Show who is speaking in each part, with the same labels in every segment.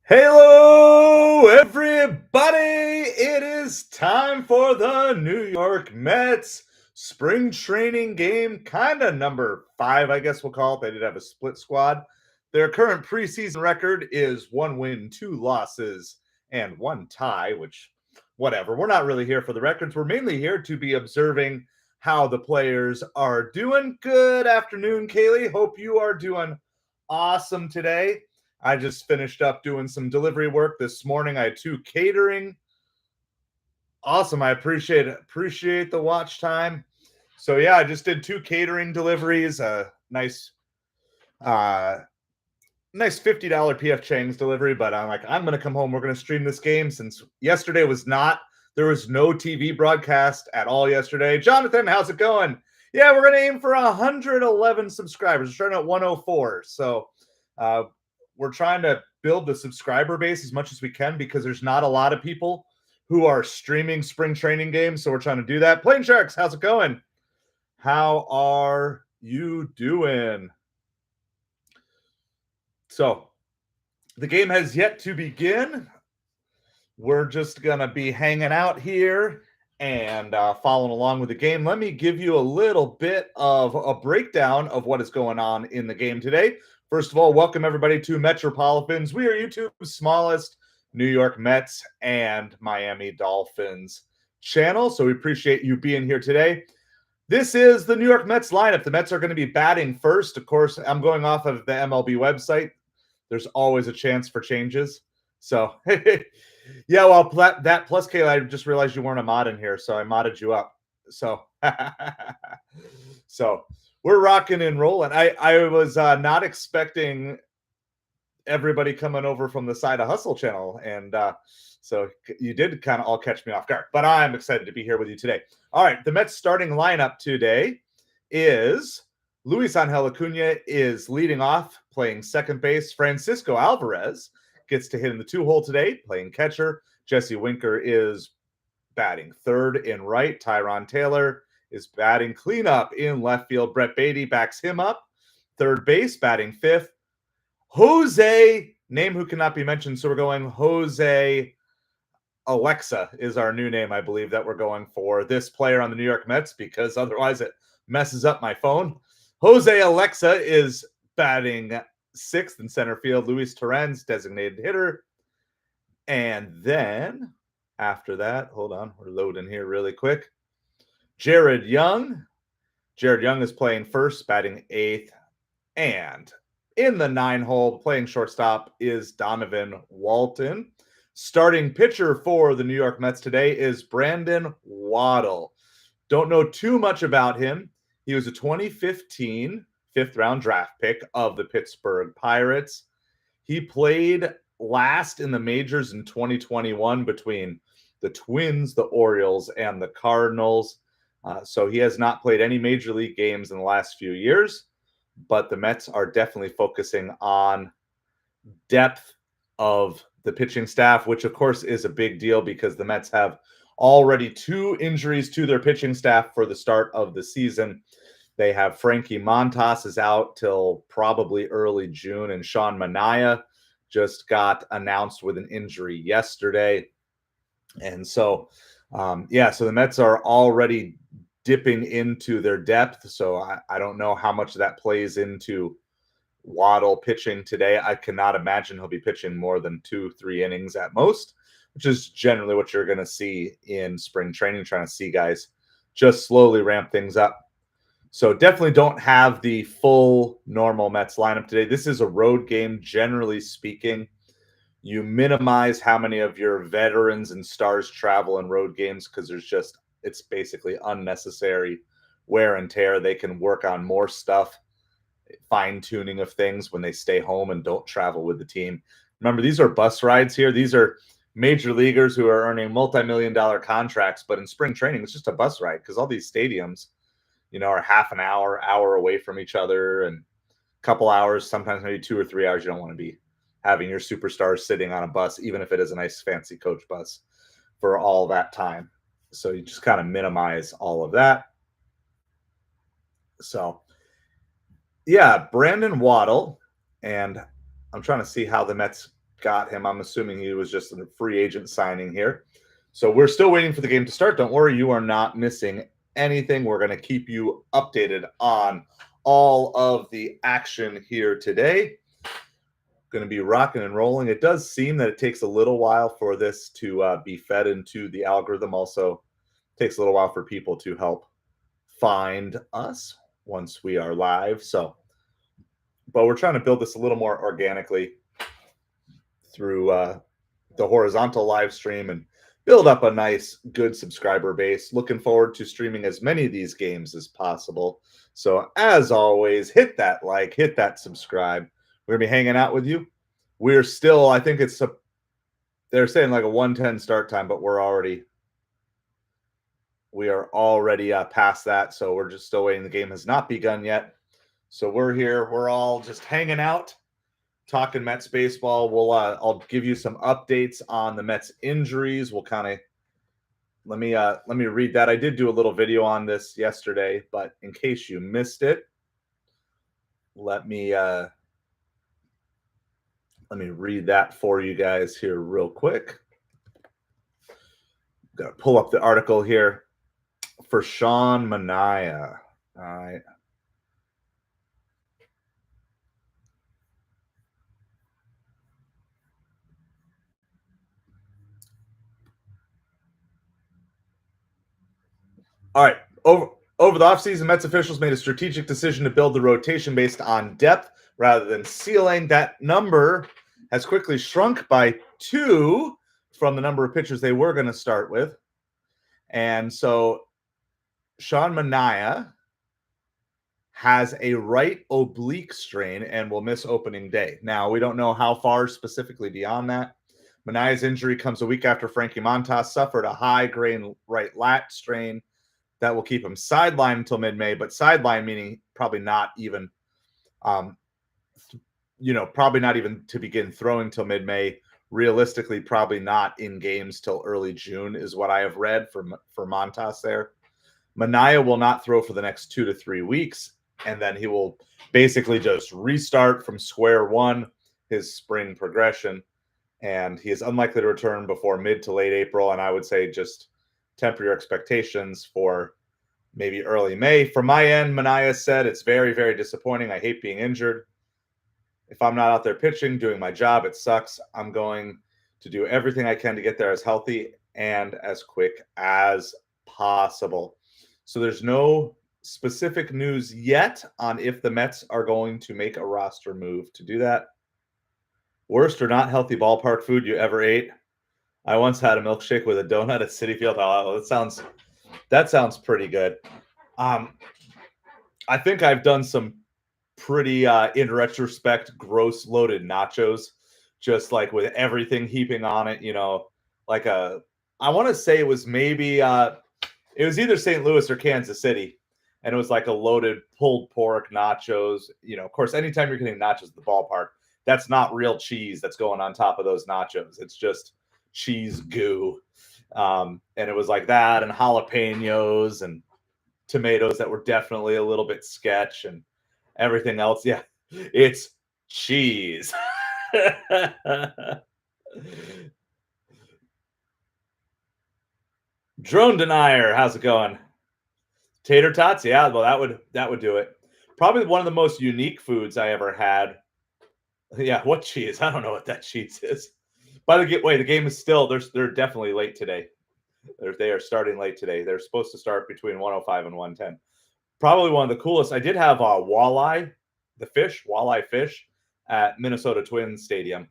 Speaker 1: Hello, everybody! It is time for the New York Mets spring training game, kind of number 5, I guess we'll call it. They did have a split squad. Their current preseason record is 1 win, 2 losses, and 1 tie, which, whatever. We're not really here for the records. We're mainly here to be observing how the players are doing. Good afternoon, Kaylee. Hope you are doing awesome today. I just finished up doing some delivery work this morning. I had 2 catering. Awesome. I appreciate it. Appreciate the watch time. So yeah, I just did 2 catering deliveries. Nice $50 PF Chang's delivery, but I'm like, I'm gonna come home. We're gonna stream this game since yesterday was not. There was no TV broadcast at all yesterday. Jonathan, how's it going? Yeah, we're gonna aim for 111 subscribers. We're starting at 104. So we're trying to build the subscriber base as much as we can because there's not a lot of people who are streaming spring training games. So we're trying to do that. Plain Sharks, how's it going? How are you doing? So the game has yet to begin. We're just going to be hanging out here and following along with the game. Let me give you a little bit of a breakdown of what is going on in the game today. First of all, welcome everybody to MetropoliFins. We are YouTube's smallest New York Mets and Miami Dolphins channel, so we appreciate you being here today. This is the New York Mets lineup. The Mets are going to be batting first. Of course, I'm going off of the MLB website. There's always a chance for changes. So, yeah, well, that plus, Kayla, I just realized you weren't a mod in here, so I modded you up. So, so we're rocking and rolling. I was not expecting everybody coming over from the Side of Hustle channel, and so you did kind of all catch me off guard. But I'm excited to be here with you today. All right, the Mets starting lineup today is Luis Angel Acuna is leading off, playing second base. Francisco Alvarez gets to hit in the 2-hole today, playing catcher. Jesse Winker is batting third in right. Tyron Taylor is batting cleanup in left field. Brett Beatty backs him up. Third base, batting fifth. Jose, name who cannot be mentioned, so we're going Jose Alexa is our new name, I believe, that we're going for this player on the New York Mets, because otherwise it messes up my phone. Jose Alexa is batting sixth in center field. Luis Torrens, designated hitter. And then after that, hold on, we're loading here really quick. Jared Young. Jared Young is playing first, batting eighth. And in the 9-hole, playing shortstop is Donovan Walton. Starting pitcher for the New York Mets today is Brandon Waddle. Don't know too much about him. He was a 2015 fifth-round draft pick of the Pittsburgh Pirates. He played last in the majors in 2021 between the Twins, the Orioles, and the Cardinals. So he has not played any major league games in the last few years, but the Mets are definitely focusing on depth of the pitching staff, which of course is a big deal because the Mets have already 2 injuries to their pitching staff for the start of the season. They have Frankie Montas is out till probably early June, and Sean Manaea just got announced with an injury yesterday. And so, so the Mets are already dipping into their depth. So I don't know how much that plays into Waddle pitching today. I cannot imagine he'll be pitching more than 2-3 innings at most, which is generally what you're going to see in spring training, trying to see guys just slowly ramp things up. So definitely don't have the full normal Mets lineup today. This is a road game, generally speaking. You minimize how many of your veterans and stars travel in road games because it's basically unnecessary wear and tear. They can work on more stuff, fine-tuning of things when they stay home and don't travel with the team. Remember, these are bus rides here. These are major leaguers who are earning multi-million-dollar contracts, but in spring training, it's just a bus ride because all these stadiums, are half an hour away from each other, and a couple hours, sometimes maybe 2 or 3 hours. You don't want to be having your superstars sitting on a bus, even if it is a nice fancy coach bus, for all that time. So you just kind of minimize all of that. So, yeah, Brandon Waddle, and I'm trying to see how the Mets got him. I'm assuming he was just a free agent signing here. So we're still waiting for the game to start. Don't worry, you are not missing anything. We're going to keep you updated on all of the action here today. Going to be rocking and rolling. It does seem that it takes a little while for this to be fed into the algorithm. Also, takes a little while for people to help find us once we are live. So, but we're trying to build this a little more organically through the horizontal live stream and build up a nice, good subscriber base. Looking forward to streaming as many of these games as possible. So, as always, hit that like, hit that subscribe. We're gonna be hanging out with you. We're still, I think they're saying like a 1:10 start time, but we are already past that. So we're just still waiting. The game has not begun yet. So we're here. We're all just hanging out, talking Mets baseball. I'll give you some updates on the Mets injuries. We'll kind of let me read that. I did do a little video on this yesterday, but in case you missed it, let me read that for you guys here real quick. Got to pull up the article here for Sean Manaea. All right. All right. Over the offseason, Mets officials made a strategic decision to build the rotation based on depth rather than ceiling. That number has quickly shrunk by 2 from the number of pitchers they were going to start with. And so Sean Manaea has a right oblique strain and will miss opening day. Now, we don't know how far specifically beyond that. Manaea's injury comes a week after Frankie Montas suffered a high-grade right lat strain that will keep him sidelined until mid-May, but sideline meaning probably not even, probably not even to begin throwing till mid-May. Realistically, probably not in games till early June is what I have read for Montas there. Manaea will not throw for the next 2 to 3 weeks, and then he will basically just restart from square one his spring progression, and he is unlikely to return before mid to late April, and I would say just temper your expectations for maybe early May. From my end, Manaea said, it's very, very disappointing. I hate being injured. If I'm not out there pitching, doing my job, it sucks. I'm going to do everything I can to get there as healthy and as quick as possible. So there's no specific news yet on if the Mets are going to make a roster move to do that. Worst or not healthy ballpark food you ever ate? I once had a milkshake with a donut at Citi Field. Oh, that sounds pretty good. I think I've done some pretty, in retrospect, gross loaded nachos, just like with everything heaping on it. I want to say it was maybe it was either St. Louis or Kansas City, and it was like a loaded pulled pork nachos. Of course, anytime you're getting nachos at the ballpark, that's not real cheese that's going on top of those nachos. It's just cheese goo. And it was like that, and jalapenos and tomatoes that were definitely a little bit sketch, and everything else. Yeah, it's cheese. Drone denier, how's it going? Tater tots, yeah. Well, that would do it. Probably one of the most unique foods I ever had. Yeah, what cheese? I don't know what that cheese is. By the way, the game is still. They're definitely late today. They are starting late today. They're supposed to start between 1:05 and 1:10. Probably one of the coolest. I did have walleye fish at Minnesota Twins Stadium.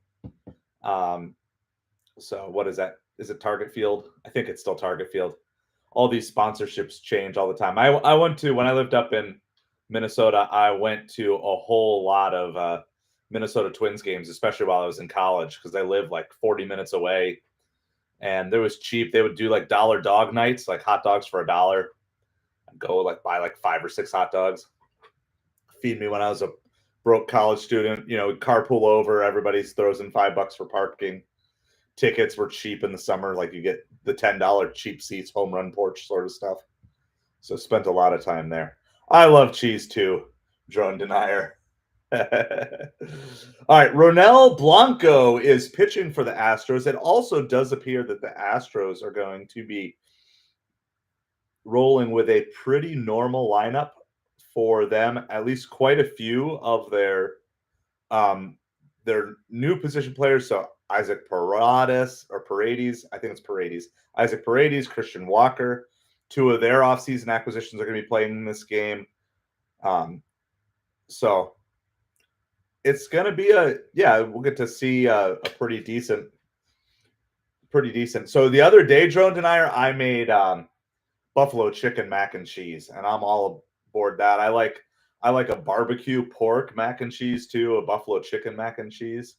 Speaker 1: So what is that? Is it Target Field? I think it's still Target Field. All these sponsorships change all the time. I went to, when I lived up in Minnesota, I went to a whole lot of Minnesota Twins games, especially while I was in college, because I lived like 40 minutes away. And there was cheap. They would do like dollar dog nights, like hot dogs for $1. I'd go like buy like 5 or 6 hot dogs. Feed me when I was a broke college student. Carpool over. Everybody throws in $5 for parking. Tickets were cheap in the summer. Like you get the $10 cheap seats, home run porch sort of stuff. So spent a lot of time there. I love cheese too, drone denier. All right, Ronel Blanco is pitching for the Astros. It also does appear that the Astros are going to be rolling with a pretty normal lineup for them. At least quite a few of their new position players. So Isaac Paredes, I think it's Paredes. Isaac Paredes, Christian Walker. Two of their offseason acquisitions are going to be playing in this game. So it's going to be we'll get to see a pretty decent. So the other day, Drone Denier, I made buffalo chicken mac and cheese, and I'm all aboard that. I like a barbecue pork mac and cheese too, a buffalo chicken mac and cheese.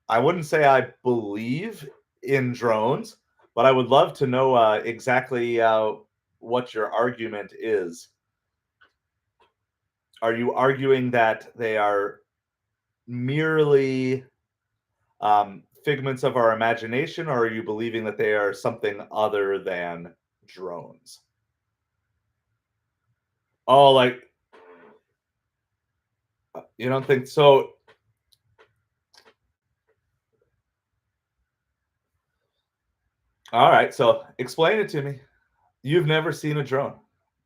Speaker 1: I wouldn't say I believe in drones, but I would love to know exactly what your argument is. Are you arguing that they are merely figments of our imagination, or are you believing that they are something other than drones? Oh, like, you don't think so? All right, so explain it to me. You've never seen a drone.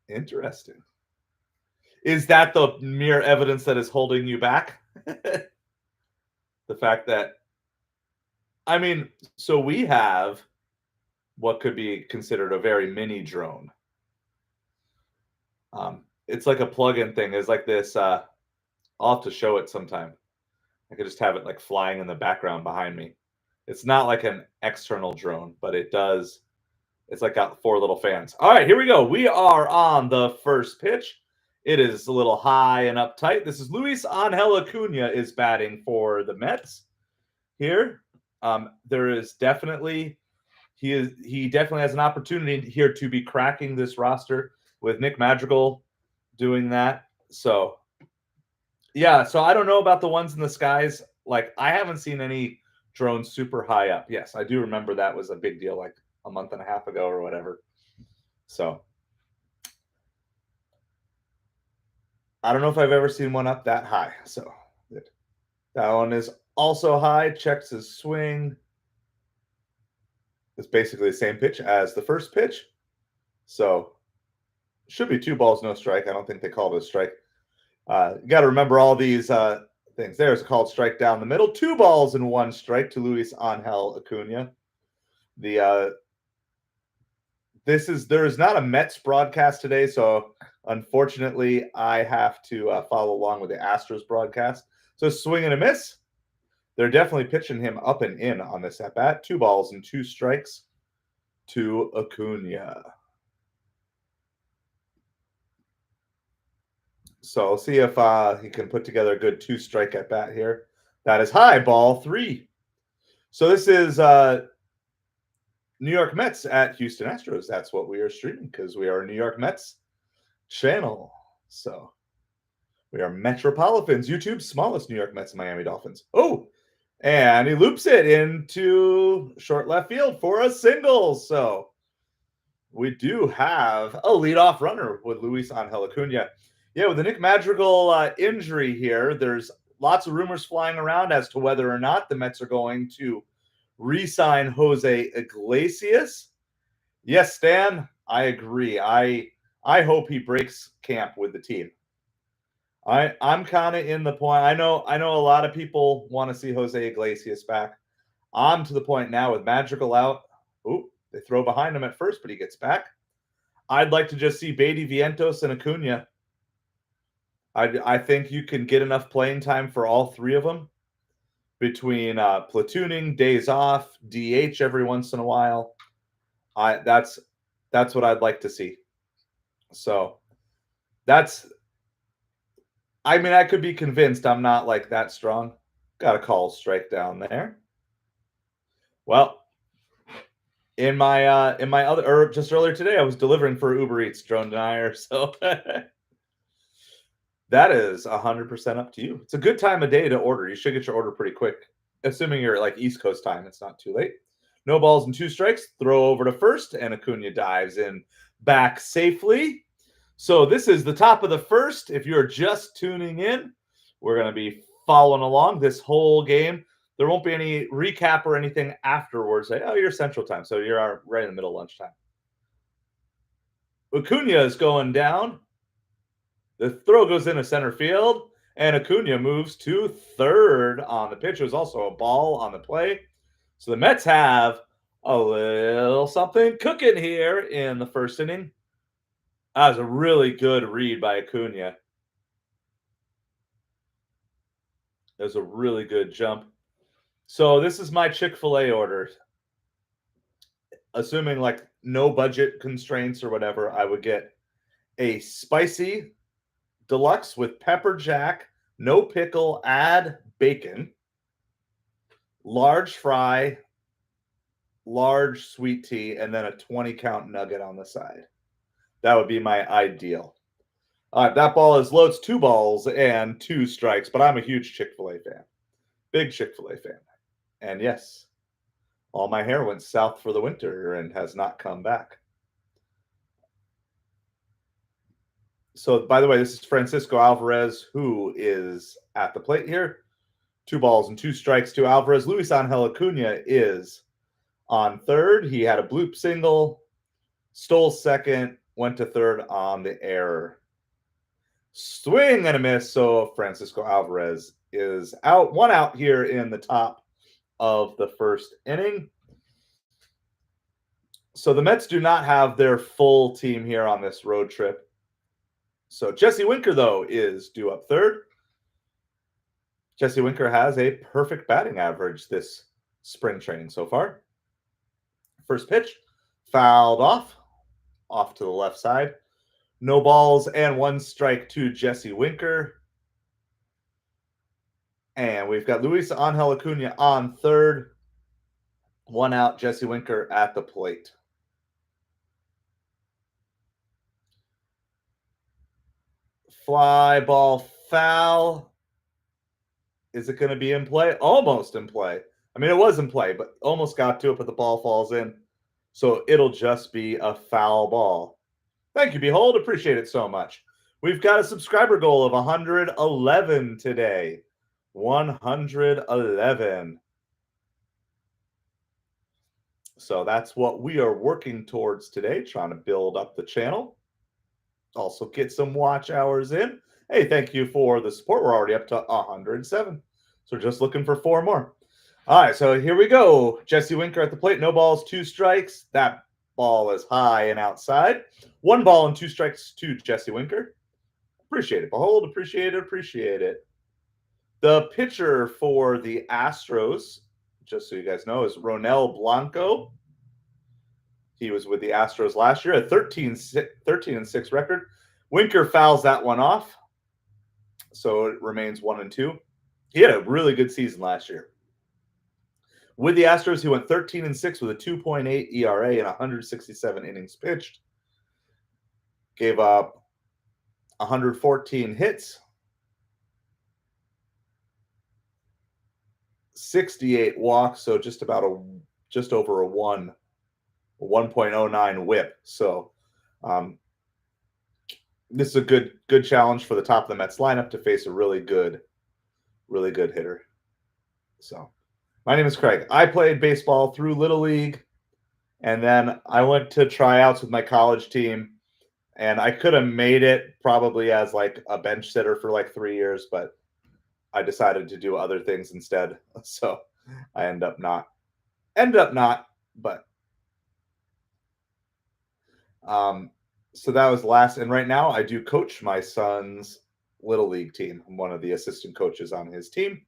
Speaker 1: Interesting. Is that the mere evidence that is holding you back? The fact that, I mean, so we have what could be considered a very mini drone. It's like a plug-in thing. It's like this. I'll have to show it sometime. I could just have it like flying in the background behind me. It's not like an external drone, but it does. It's like got 4 little fans. All right, here we go. We are on the first pitch. It is a little high and uptight. This is Luis Angel Acuna is batting for the Mets here. There is definitely he definitely has an opportunity here to be cracking this roster with Nick Madrigal doing that. So yeah, so I don't know about the ones in the skies. Like, I haven't seen any drones super high up. Yes, I do remember that was a big deal like a month and a half ago or whatever. So I don't know if I've ever seen one up that high. So that one is also high. Checks his swing. It's basically the same pitch as the first pitch. So should be 2 balls, no strike. I don't think they called it a strike. You got to remember all these things. There's a called strike down the middle. 2 balls and 1 strike to Luis Angel Acuna. There is not a Mets broadcast today, so unfortunately I have to follow along with the Astros broadcast. So swing and a miss. They're definitely pitching him up and in on this at bat. 2 balls and 2 strikes to Acuna. So I'll see if he can put together a good 2-strike at bat here. That is high, ball 3. So this is New York Mets at Houston Astros. That's what we are streaming because we are a New York Mets channel. So we are MetropoliFins, YouTube's smallest New York Mets and Miami Dolphins. Oh, and he loops it into short left field for a single. So we do have a leadoff runner with Luis Angel Acuna. Yeah, with the Nick Madrigal injury here, there's lots of rumors flying around as to whether or not the Mets are going to re-sign Jose Iglesias. Yes, Stan, I agree. I hope he breaks camp with the team. I'm kind of in the point. I know a lot of people want to see Jose Iglesias back. I'm to the point now with Madrigal out. Ooh, they throw behind him at first, but he gets back. I'd like to just see Beatty, Vientos, and Acuna. I think you can get enough playing time for all 3 of them between platooning, days off, DH every once in a while. That's what I'd like to see. So I mean, I could be convinced I'm not like that strong. Got a call strike down there. Well, in my other, or just earlier today, I was delivering for Uber Eats, Drone Denier. So that is 100% up to you. It's a good time of day to order. You should get your order pretty quick, assuming you're like East Coast time. It's not too late. No balls and 2 strikes. Throw over to first, and Acuna dives in back safely. So this is the top of the first. If you're just tuning in, We're going to be following along this whole game. There won't be any recap or anything afterwards. Like, oh, you're Central Time, so you're right in the middle of lunchtime. Acuna is going down. The throw goes into center field, and Acuna moves to third on the pitch. It was also a ball on the play. So the Mets have a little something cooking here in the first inning. That was a really good read by Acuna. That was a really good jump. So this is my Chick-fil-A order. Assuming like no budget constraints or whatever, I would get a spicy deluxe with pepper jack, no pickle, add bacon, large fry, large sweet tea, and then a 20 count nugget on the side. That would be my ideal. All right, that ball is low. It's 2 balls and 2 strikes, but I'm a huge Chick-fil-A fan. Big Chick-fil-A fan. And yes, all my hair went south for the winter and has not come back. So, by the way, this is Francisco Alvarez, who is at the plate here. 2 balls and 2 strikes to Alvarez. Luis Angel Acuna is on third. He had a bloop single, stole second, went to third on the error. Swing and a miss. So Francisco Alvarez is out. 1 out here in the top of the first inning. So the Mets do not have their full team here on this road trip. So Jesse Winker, though, is due up third. Jesse Winker has a perfect batting average this spring training so far. First pitch, fouled off to the left side. No balls and 1 strike to Jesse Winker. And we've got Luis Angel Acuna on third. 1 out, Jesse Winker at the plate. Fly ball foul. Is it going to be in play? Almost in play. I mean, it was in play, but almost got to it, but the ball falls in. So it'll just be a foul ball. Thank you, Behold. Appreciate it so much. We've got a subscriber goal of 111 today. 111. So that's what we are working towards today, trying to build up the channel. Also get some watch hours in. Hey, thank you for the support. We're already up to 107. So just looking for 4 more. All right, so here we go. Jesse Winker at the plate. No balls, 2 strikes. That ball is high and outside. 1 ball and 2 strikes to Jesse Winker. Appreciate it. Behold, appreciate it, appreciate it. The pitcher for the Astros, just so you guys know, is Ronel Blanco. He was with the Astros last year, a 13-6 record. Winker fouls that one off, so it remains 1-2. He had a really good season last year. With the Astros, he went 13-6 with a 2.8 ERA and 167 innings pitched. Gave up 114 hits, 68 walks, so just over a 1.09 whip. So this is a good challenge for the top of the Mets lineup to face a really good hitter. So my name is Craig. I played baseball through Little League, and then I went to tryouts with my college team, and I could have made it probably as like a bench sitter for like 3 years, but I decided to do other things instead. So I ended up not, but so that was last. And right now I do coach my son's Little League team. I'm one of the assistant coaches on his team.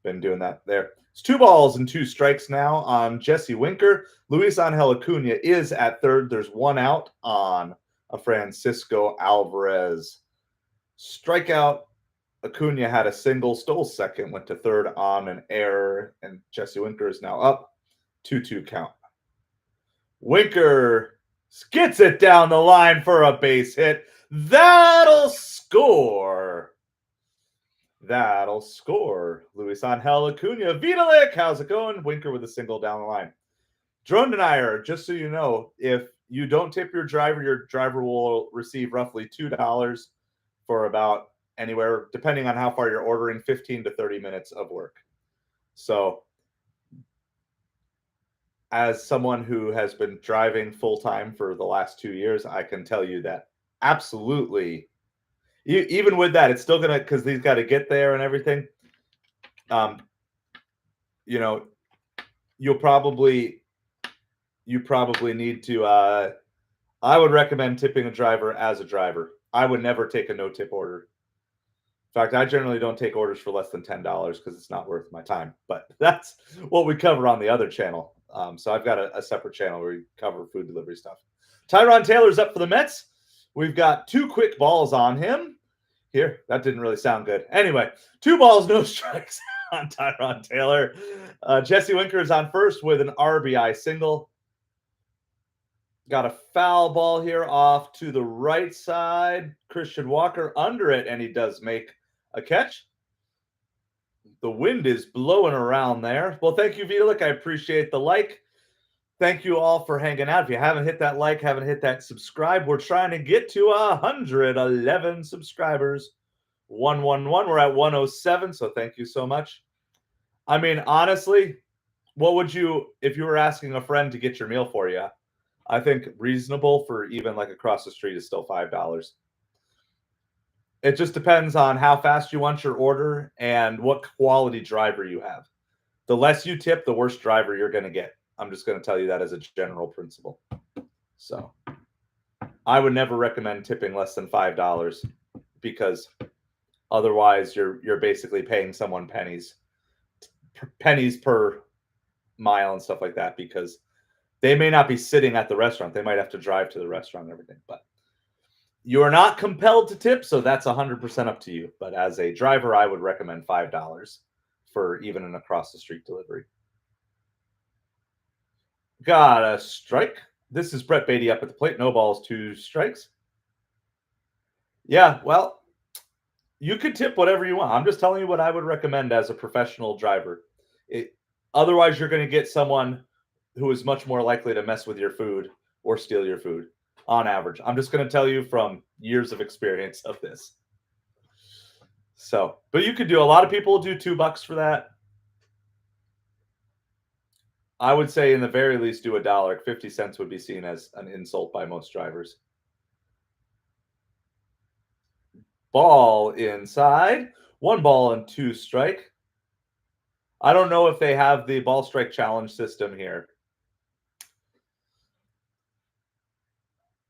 Speaker 1: Been doing that there. It's 2 balls and 2 strikes now on Jesse Winker. Luis Angel Acuna is at third. There's 1 out on a Francisco Alvarez strikeout. Acuna had a single, stole second, went to third on an error, and Jesse Winker is now up 2-2 count. Winker gets it down the line for a base hit. That'll score. That'll score. Luis Angel Acuna. Vitalik, how's it going? Winker with a single down the line. Drone denier, just so you know, if you don't tip your driver will receive roughly $2 for about anywhere, depending on how far you're ordering, 15 to 30 minutes of work. So as someone who has been driving full time for the last 2 years, I can tell you that absolutely, even with that, it's still gonna, because he's got to get there and everything. You know, you probably need to. I would recommend tipping a driver as a driver. I would never take a no tip order. In fact, I generally don't take orders for less than $10 because it's not worth my time. But that's what we cover on the other channel. So I've got a separate channel where we cover food delivery stuff. Tyrone Taylor's up for the Mets. We've got 2 quick balls on him. Here, that didn't really sound good. Anyway, 2 balls, no strikes on Tyrone Taylor. Jesse Winker is on first with an RBI single. Got a foul ball here off to the right side. Christian Walker under it, and he does make a catch. The wind is blowing around there. Well, thank you, Vitalik. I appreciate the like. Thank you all for hanging out. If you haven't hit that like, haven't hit that subscribe, we're trying to get to 111 subscribers. 111. We're at 107, so thank you so much. I mean, honestly, what would you, if you were asking a friend to get your meal for you, I think reasonable for even like across the street is still $5. It just depends on how fast you want your order and what quality driver you have. The less you tip, the worse driver you're going to get. I'm just going to tell you that as a general principle. So I would never recommend tipping less than $5 because otherwise you're basically paying someone pennies per mile and stuff like that, because they may not be sitting at the restaurant. They might have to drive to the restaurant and everything, but you are not compelled to tip, so that's 100% up to you. But as a driver, I would recommend $5 for even an across-the-street delivery. Got a strike. This is Brett Beatty up at the plate. No balls, 2 strikes. Yeah, well, you could tip whatever you want. I'm just telling you what I would recommend as a professional driver. Otherwise, you're going to get someone who is much more likely to mess with your food or steal your food. On average, I'm just going to tell you from years of experience of this. So, but you could do, a lot of people do $2 for that. I would say in the very least do $1. 50 cents would be seen as an insult by most drivers. Ball inside. 1 ball and 2 strike. I don't know if they have the ball strike challenge system here.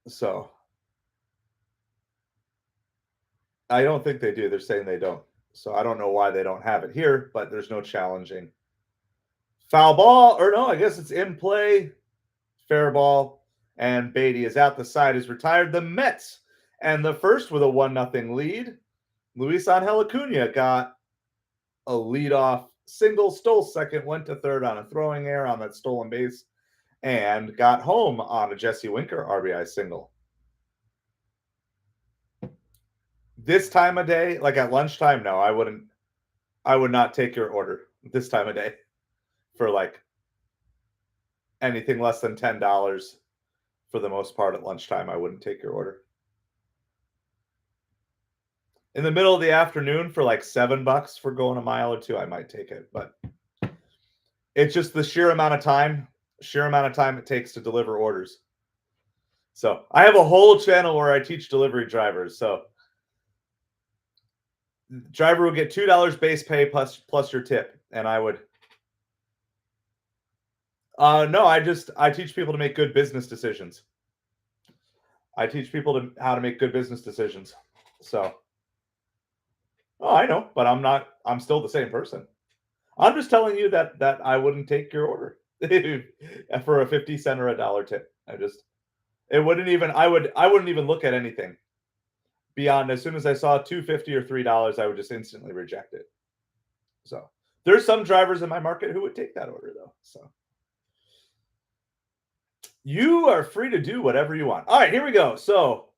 Speaker 1: So I don't think they do. They're saying they don't. So I don't know why they don't have it here, but there's no challenging. Foul ball, or no, I guess it's in play. Fair ball. And Beatty is out. The side is retired. The Mets and the first with a 1-0 lead. Luis Angel Acuna got a leadoff single, stole second, went to third on a throwing error on that stolen base, and got home on a Jesse Winker RBI single. This time of day, like at lunchtime, no, I would not take your order this time of day for like anything less than $10. For the most part at lunchtime, I wouldn't take your order. In the middle of the afternoon for like $7 for going a mile or 2, I might take it, but it's just the sheer amount of time it takes to deliver orders. So I have a whole channel where I teach delivery drivers. So driver will get $2 base pay plus your tip, and I would. No, I teach people to make good business decisions. I teach people how to make good business decisions. So, I know, but I'm still the same person. I'm just telling you that I wouldn't take your order for a 50 cent or $1 tip. I wouldn't even look at anything beyond. As soon as I saw $2.50 or $3, I would just instantly reject it. So there's some drivers in my market who would take that order though. So you are free to do whatever you want. All right, here we go. So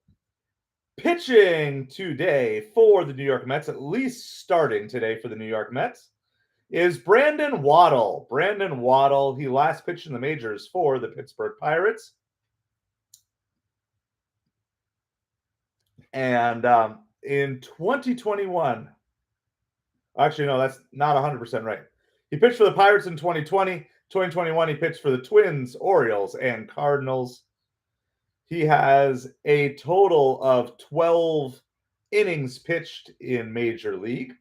Speaker 1: pitching today for the New York Mets, at least starting today for the New York Mets, is Brandon Waddle. Brandon Waddle, he last pitched in the majors for the Pittsburgh Pirates. And in 2021. Actually, no, that's not 100% right. He pitched for the Pirates in 2020. 2021, he pitched for the Twins, Orioles, and Cardinals. He has a total of 12 innings pitched in Major League.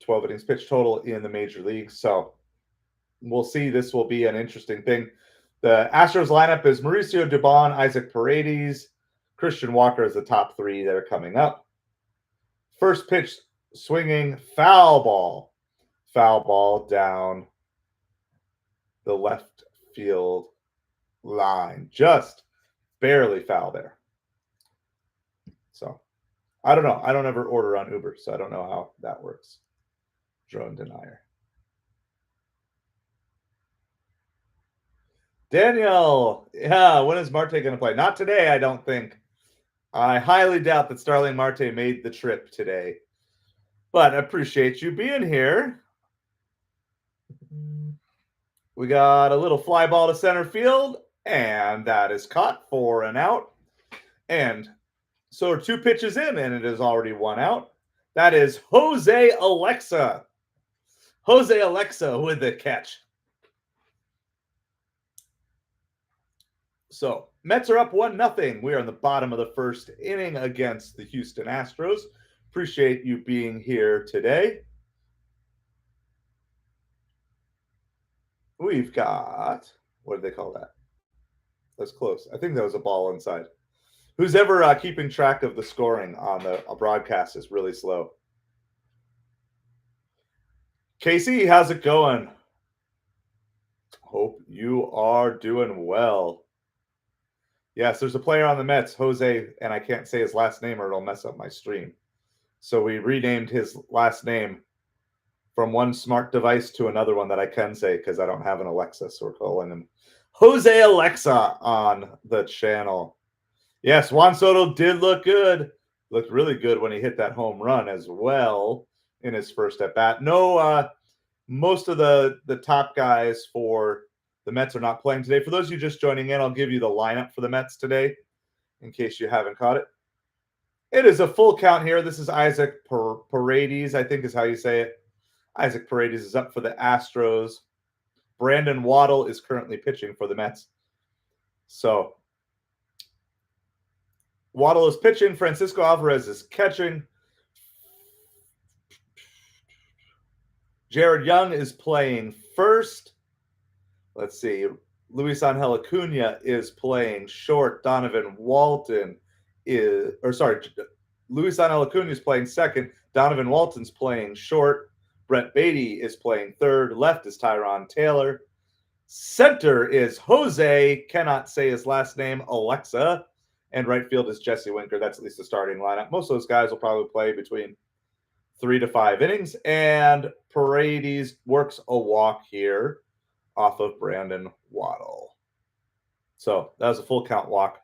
Speaker 1: 12 innings pitched total in the Major League. So we'll see. This will be an interesting thing. The Astros lineup is Mauricio Dubon, Isaac Paredes, Christian Walker is the top three that are coming up. First pitch swinging, foul ball. Foul ball down the left field line. Just barely foul there. So I don't know. I don't ever order on Uber, so I don't know how that works. Drone denier. Daniel, yeah, when is Marte going to play? Not today, I don't think. I highly doubt that Starling Marte made the trip today. But I appreciate you being here. We got a little fly ball to center field, and that is caught for an out. And so 2 pitches in, and it is already 1 out. That is Jose Alexa. Jose Alexa with the catch. So Mets are up 1-0. We are in the bottom of the first inning against the Houston Astros. Appreciate you being here today. We've got, what did they call that? That's close. I think that was a ball inside. Who's ever keeping track of the scoring on a broadcast is really slow. Casey, how's it going? Hope you are doing well. Yes, there's a player on the Mets, Jose, and I can't say his last name or it'll mess up my stream. So we renamed his last name from one smart device to another one that I can say because I don't have an Alexa, so we're calling him Jose Alexa on the channel. Yes, Juan Soto did look good. Looked really good when he hit that home run as well in his first at-bat. No, most of the top guys for the Mets are not playing today. For those of you just joining in, I'll give you the lineup for the Mets today in case you haven't caught it. It is a full count here. This is Isaac Paredes, I think is how you say it. Isaac Paredes is up for the Astros. Brandon Waddle is currently pitching for the Mets. So Waddle is pitching. Francisco Alvarez is catching. Jared Young is playing first. Let's see. Luis Angel Acuna is playing short. Luis Angel Acuna is playing second. Donovan Walton's playing short. Brett Beatty is playing third. Left is Tyron Taylor. Center is Jose, cannot say his last name, Alexa. And right field is Jesse Winker. That's at least the starting lineup. Most of those guys will probably play between 3 to 5 innings. And Paredes works a walk here off of Brandon Waddle. So that was a full count walk.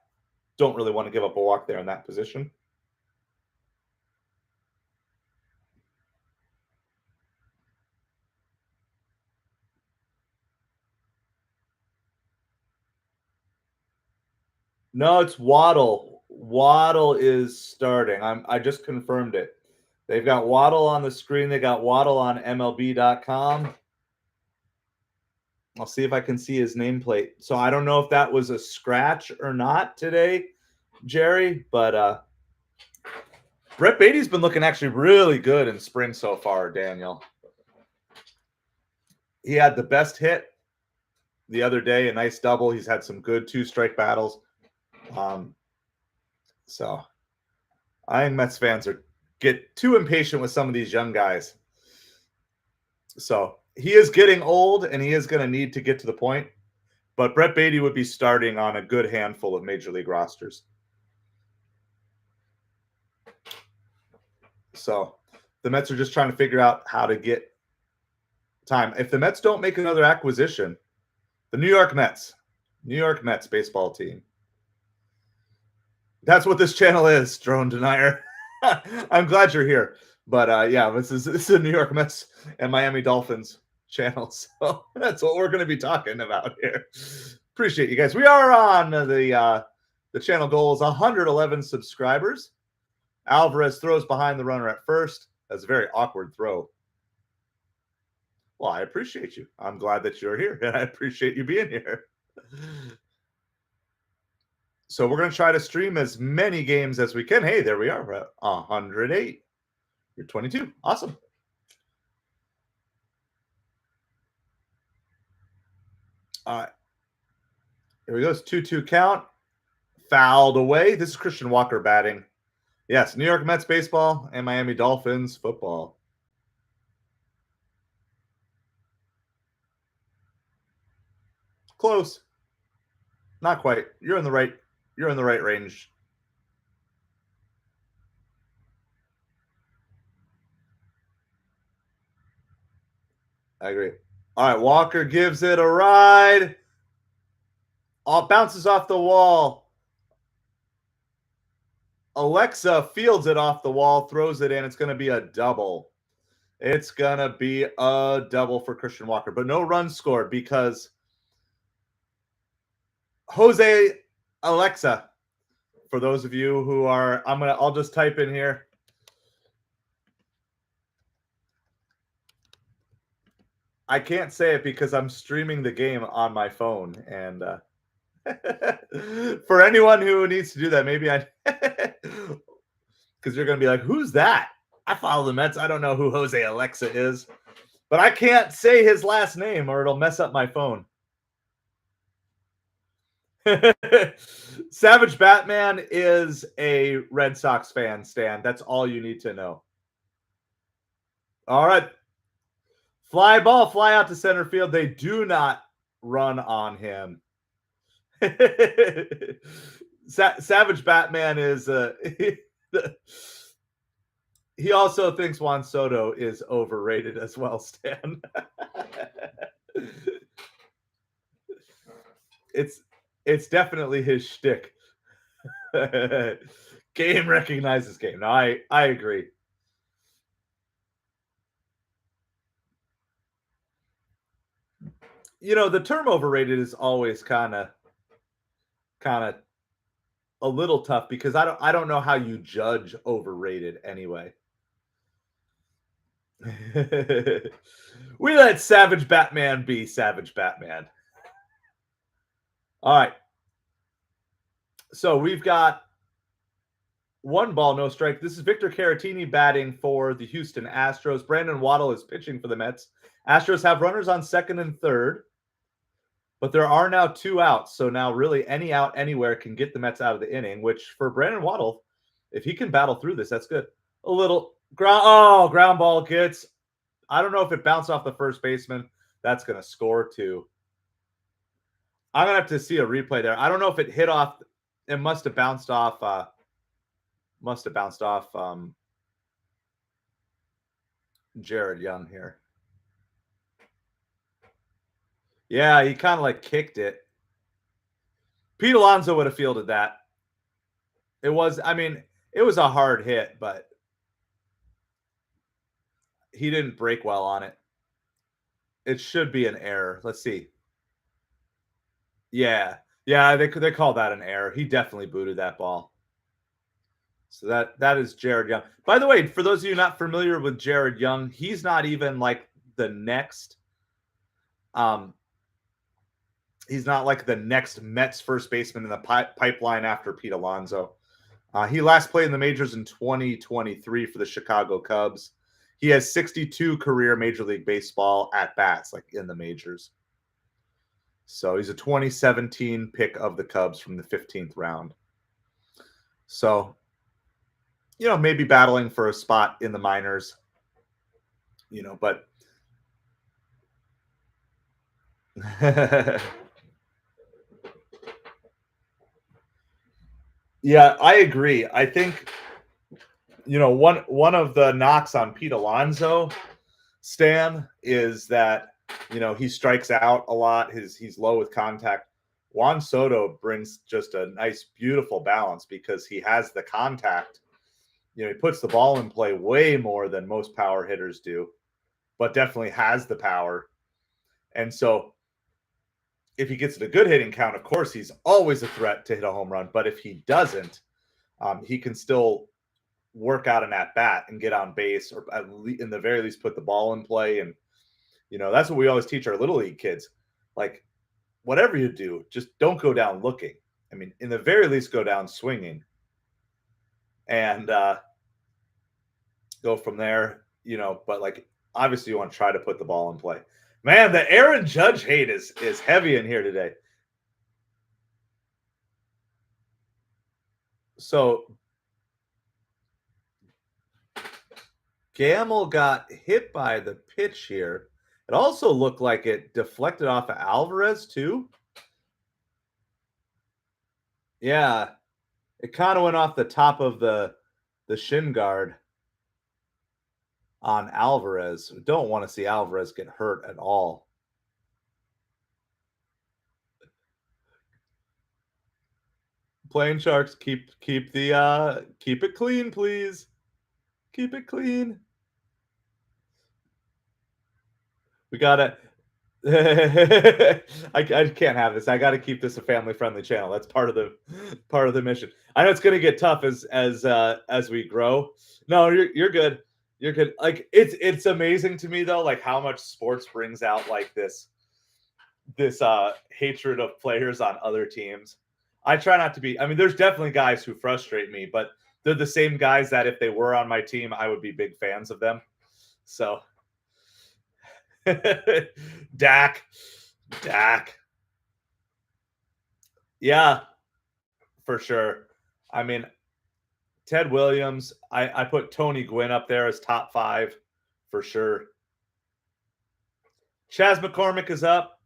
Speaker 1: Don't really want to give up a walk there in that position. No, it's Waddle. Waddle is starting. I just confirmed it. They've got Waddle on the screen. They got Waddle on MLB.com. I'll see if I can see his nameplate. So I don't know if that was a scratch or not today, Jerry, but Brett Beatty's been looking actually really good in spring so far, Daniel. He had the best hit the other day, a nice double. He's had some good 2-strike battles. So I think Mets fans get too impatient with some of these young guys. So he is getting old, and he is going to need to get to the point. But Brett Beatty would be starting on a good handful of major league rosters. So the Mets are just trying to figure out how to get time. If the Mets don't make another acquisition, the New York Mets baseball team. That's what this channel is, Drone Denier. I'm glad you're here. But yeah, this is a New York Mets and Miami Dolphins channel. So that's what we're going to be talking about here. Appreciate you guys. We are on the channel goal is 111 subscribers. Alvarez throws behind the runner at first. That's a very awkward throw. Well, I appreciate you. I'm glad that you're here, and I appreciate you being here. So we're going to try to stream as many games as we can. Hey, there we are. We're at 108. You're 22. Awesome. All right. Here we go. It's 2-2 count. Fouled away. This is Christian Walker batting. Yes, New York Mets baseball and Miami Dolphins football. Close. Not quite. You're in the right range. I agree. All right, Walker gives it a ride. Bounces off the wall. Alexa fields it off the wall, throws it in. It's going to be a double. It's going to be a double for Christian Walker, but no runs scored because Jose Alexa, for those of you who are, I'll just type in here. I can't say it because I'm streaming the game on my phone. And for anyone who needs to do that, maybe I, because you're going to be like, who's that? I follow the Mets. I don't know who Jose Alexa is, but I can't say his last name or it'll mess up my phone. Savage Batman is a Red Sox fan, Stan. That's all you need to know. All right. Fly ball, fly out to center field. They do not run on him. Savage Batman is he also thinks Juan Soto is overrated as well, Stan. It's definitely his shtick. Game recognizes game. No, I agree. You know, the term overrated is always kind of a little tough because I don't know how you judge overrated anyway. We let Savage Batman be Savage Batman. All right. So we've got 1 ball, no strike. This is Victor Caratini batting for the Houston Astros. Brandon Waddle is pitching for the Mets. Astros have runners on second and third, but there are now 2 outs. So now really any out anywhere can get the Mets out of the inning, which for Brandon Waddle, if he can battle through this, that's good. A little ground ball gets, I don't know if it bounced off the first baseman. That's going to score too. I'm going to have to see a replay there. I don't know if it hit off. It must have bounced off. Jared Young here. Yeah, he kind of like kicked it. Pete Alonso would have fielded that. It was a hard hit, but he didn't break well on it. It should be an error. Let's see. Yeah, they call that an error. He definitely booted that ball. So that is Jared Young. By the way, for those of you not familiar with Jared Young, he's not even like the next he's not like the next Mets first baseman in the pipeline after Pete Alonso. He last played in the majors in 2023 for the Chicago Cubs. He has 62 career Major League Baseball at-bats, like in the majors. So he's a 2017 pick of the Cubs from the 15th round. So, you know, maybe battling for a spot in the minors, you know, but yeah, I agree. I think, you know, one of the knocks on Pete Alonso, Stan, is that, you know, he strikes out a lot. He's low with contact. Juan Soto brings just a nice, beautiful balance because he has the contact. You know, he puts the ball in play way more than most power hitters do, but definitely has the power. And so if he gets a good hitting count, of course, he's always a threat to hit a home run. But if he doesn't, he can still work out an at bat and get on base, or in the very least put the ball in play. And that's what we always teach our little league kids. Like, whatever you do, just don't go down looking. I mean, in the very least, go down swinging, and go from there. But like, obviously, you want to try to put the ball in play. Man, the Aaron Judge hate is heavy in here today. So Gamble got hit by the pitch here. It also looked like it deflected off of Alvarez too. Yeah, it kind of went off the top of the shin guard on Alvarez. We don't want to see Alvarez get hurt at all. Playing Sharks, keep it clean, please. Keep it clean. We gotta. I can't have this. I got to keep this a family-friendly channel. That's part of the mission. I know it's gonna get tough as we grow. No, you're good. You're good. Like, it's amazing to me though, like how much sports brings out like this hatred of players on other teams. I try not to be. I mean, there's definitely guys who frustrate me, but they're the same guys that if they were on my team, I would be big fans of them. So, Dak. Yeah, for sure. I mean, Ted Williams, I put Tony Gwynn up there as top 5 for sure. Chas McCormick is up.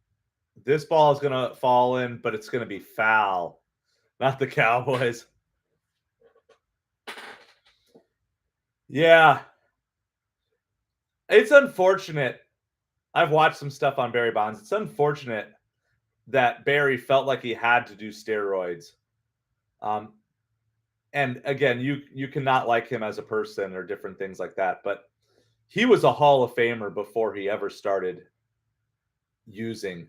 Speaker 1: This ball is going to fall in, but it's going to be foul. Not the Cowboys. Yeah. It's unfortunate. I've watched some stuff on Barry Bonds. It's unfortunate that Barry felt like he had to do steroids. And again, you cannot like him as a person or different things like that, but he was a Hall of Famer before he ever started using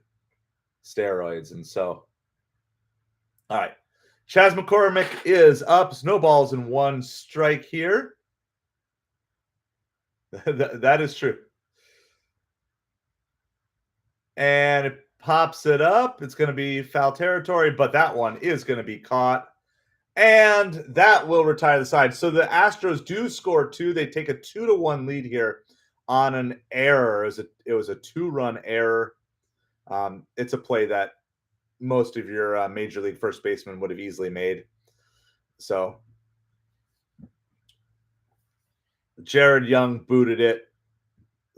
Speaker 1: steroids. And so, all right, Chas McCormick is up. Snowballs in 1 strike here. That is true. And it pops it up. It's going to be foul territory, but that one is going to be caught. And that will retire the side. So the Astros do score 2. They take a 2-1 lead here on an error. It was a 2-run error. It's a play that most of your major league first baseman would have easily made. So Jared Young booted it.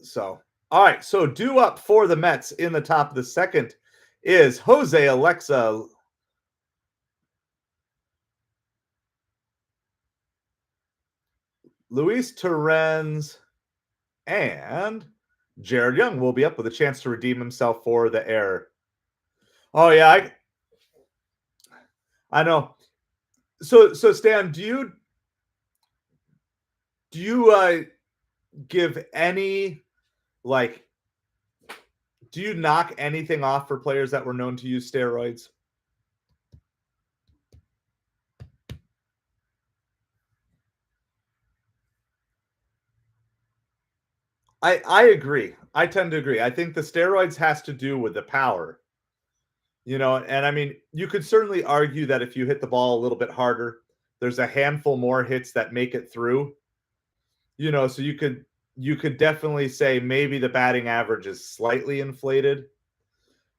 Speaker 1: So, all right. So due up for the Mets in the top of the second is Jose Alexa. Luis Torrens and Jared Young will be up with a chance to redeem himself for the error. Oh yeah, I know. So Stan, do you give any, like, do you knock anything off for players that were known to use steroids? I agree. I tend to agree. I think the steroids has to do with the power. And I mean, you could certainly argue that if you hit the ball a little bit harder, there's a handful more hits that make it through. So you could definitely say maybe the batting average is slightly inflated.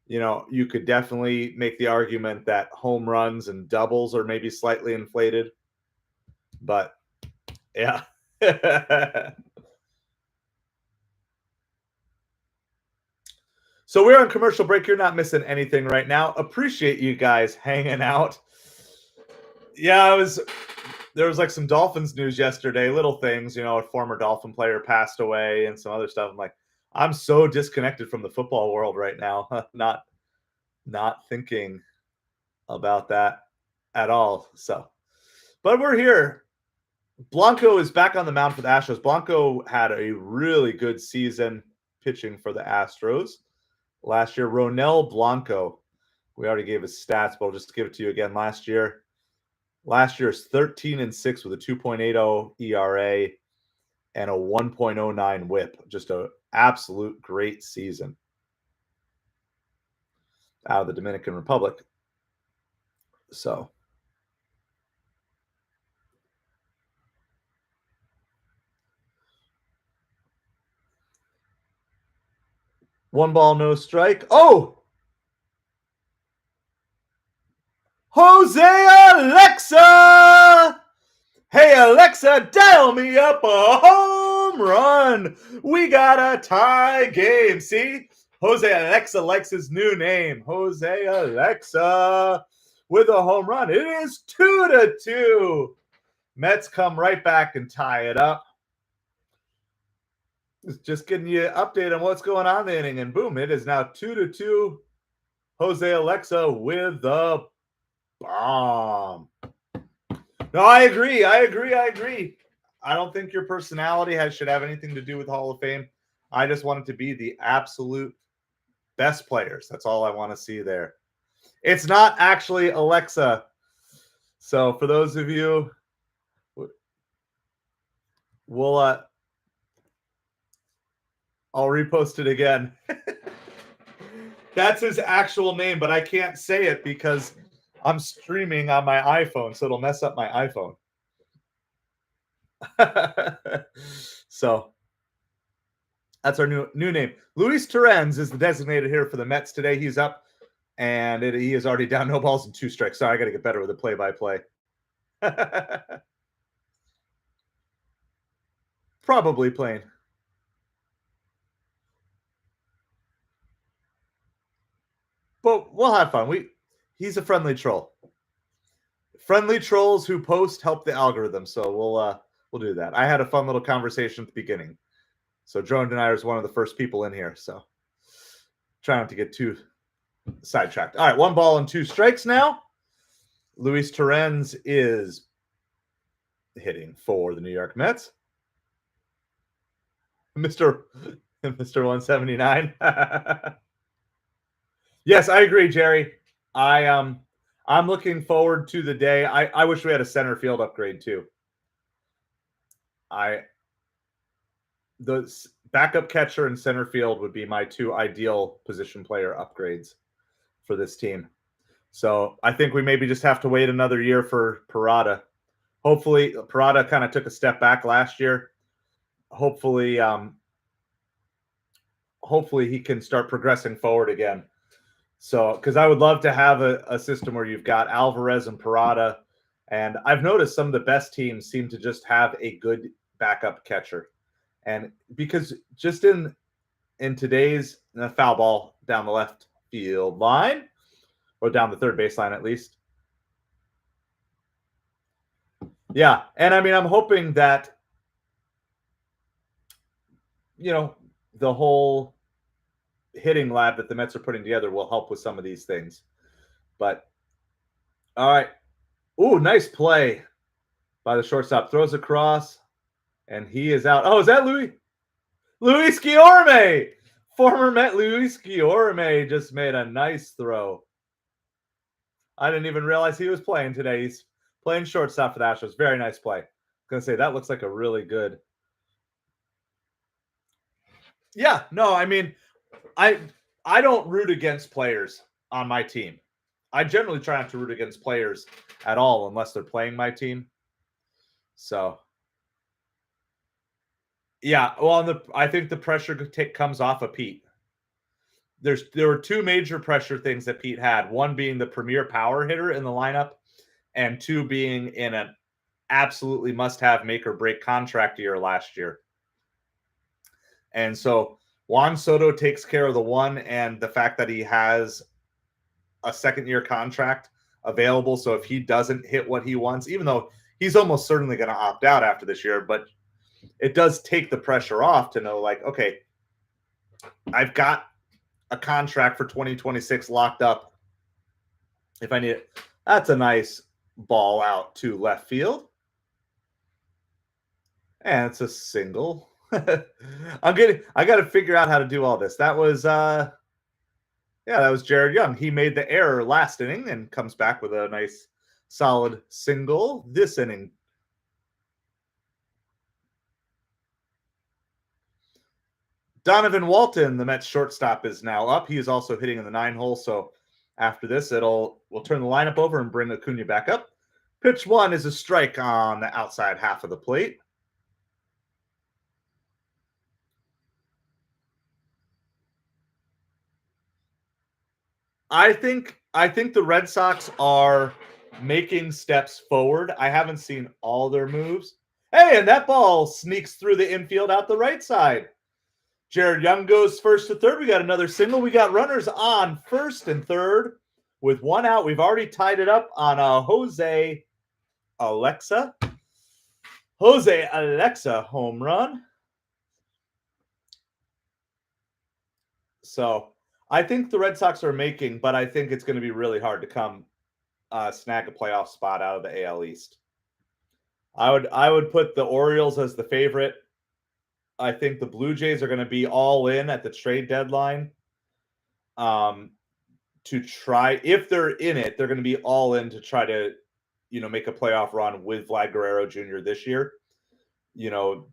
Speaker 1: You could definitely make the argument that home runs and doubles are maybe slightly inflated. But yeah. So we're on commercial break. You're not missing anything right now. Appreciate you guys hanging out. Yeah, there was like some Dolphins news yesterday, little things, a former Dolphin player passed away and some other stuff. I'm like, I'm so disconnected from the football world right now. Not thinking about that at all. So, but we're here. Blanco is back on the mound for the Astros. Blanco had a really good season pitching for the Astros last year. Ronel Blanco, we already gave his stats, but I'll just give it to you again. Last year, Last year's 13-6 with a 2.80 ERA and a 1.09 WHIP. Just an absolute great season out of the Dominican Republic. So, one ball, no strike. Oh! Jose Alexa! Hey, Alexa, dial me up a home run. We got a tie game. See? Jose Alexa likes his new name. Jose Alexa with a home run. It is 2-2. Mets come right back and tie it up. Just getting you an update on what's going on in the inning. And boom, it is now 2-2. Jose Alexa with the bomb. No, I agree. I don't think your personality should have anything to do with Hall of Fame. I just want it to be the absolute best players. That's all I want to see there. It's not actually Alexa. So for those of you, I'll repost it again. That's his actual name, but I can't say it because I'm streaming on my iPhone, so it'll mess up my iPhone. So that's our new name. Luis Torrens is the designated hitter for the Mets today. He's up, and he is already down 0 balls and 2 strikes. Sorry, I got to get better with the play-by-play. Probably playing. But we'll have fun. He's a friendly troll. Friendly trolls who post help the algorithm, so we'll do that. I had a fun little conversation at the beginning. So Drone Denier is one of the first people in here, so try not to get too sidetracked. All right, 1 ball and 2 strikes now. Luis Torrens is hitting for the New York Mets. Mr. 179. Yes, I agree, Jerry. I'm looking forward to the day. I wish we had a center field upgrade too. The backup catcher and center field would be my 2 ideal position player upgrades for this team. So I think we maybe just have to wait another year for Parada. Hopefully, Parada kind of took a step back last year. Hopefully he can start progressing forward again. So, because I would love to have a system where you've got Alvarez and Parada, and I've noticed some of the best teams seem to just have a good backup catcher, and because just in today's foul ball down the left field line, or down the third baseline at least. Yeah, and I mean I'm hoping that the whole hitting lab that the Mets are putting together will help with some of these things. But all right. Ooh, nice play by the shortstop. Throws across, and he is out. Oh, is that Luis Guillorme? Former Met Luis Guillorme just made a nice throw. I didn't even realize he was playing today. He's playing shortstop for the Astros. Very nice play. I'm going to say that looks like a really good. Yeah, no, I mean, I don't root against players on my team. I generally try not to root against players at all unless they're playing my team. So, yeah, well, I think the pressure comes off of Pete. There were 2 major pressure things that Pete had. One being the premier power hitter in the lineup, and 2 being in an absolutely must-have make-or-break contract year last year. And so Juan Soto takes care of the one, and the fact that he has a second-year contract available. So if he doesn't hit what he wants, even though he's almost certainly going to opt out after this year, but it does take the pressure off to know, like, okay, I've got a contract for 2026 locked up if I need it. That's a nice ball out to left field. And it's a single. I got to figure out how to do all this. That was that was Jared Young. He made the error last inning and comes back with a nice solid single this inning. Donovan Walton, the Mets shortstop, is now up. He is also hitting in the 9-hole. So after this, we'll turn the lineup over and bring Acuna back up. Pitch 1 is a strike on the outside half of the plate. I think the Red Sox are making steps forward. I haven't seen all their moves. Hey, and that ball sneaks through the infield out the right side. Jared Young goes first to third. We got another single. We got runners on first and third with one out. We've already tied it up on a Jose Alexa home run. So I think the Red Sox are making, but I think it's going to be really hard to come snag a playoff spot out of the AL East. I would put the Orioles as the favorite. I think the Blue Jays are going to be all in at the trade deadline. To try, if they're in it, they're going to be all in to try to, make a playoff run with Vlad Guerrero Jr. this year.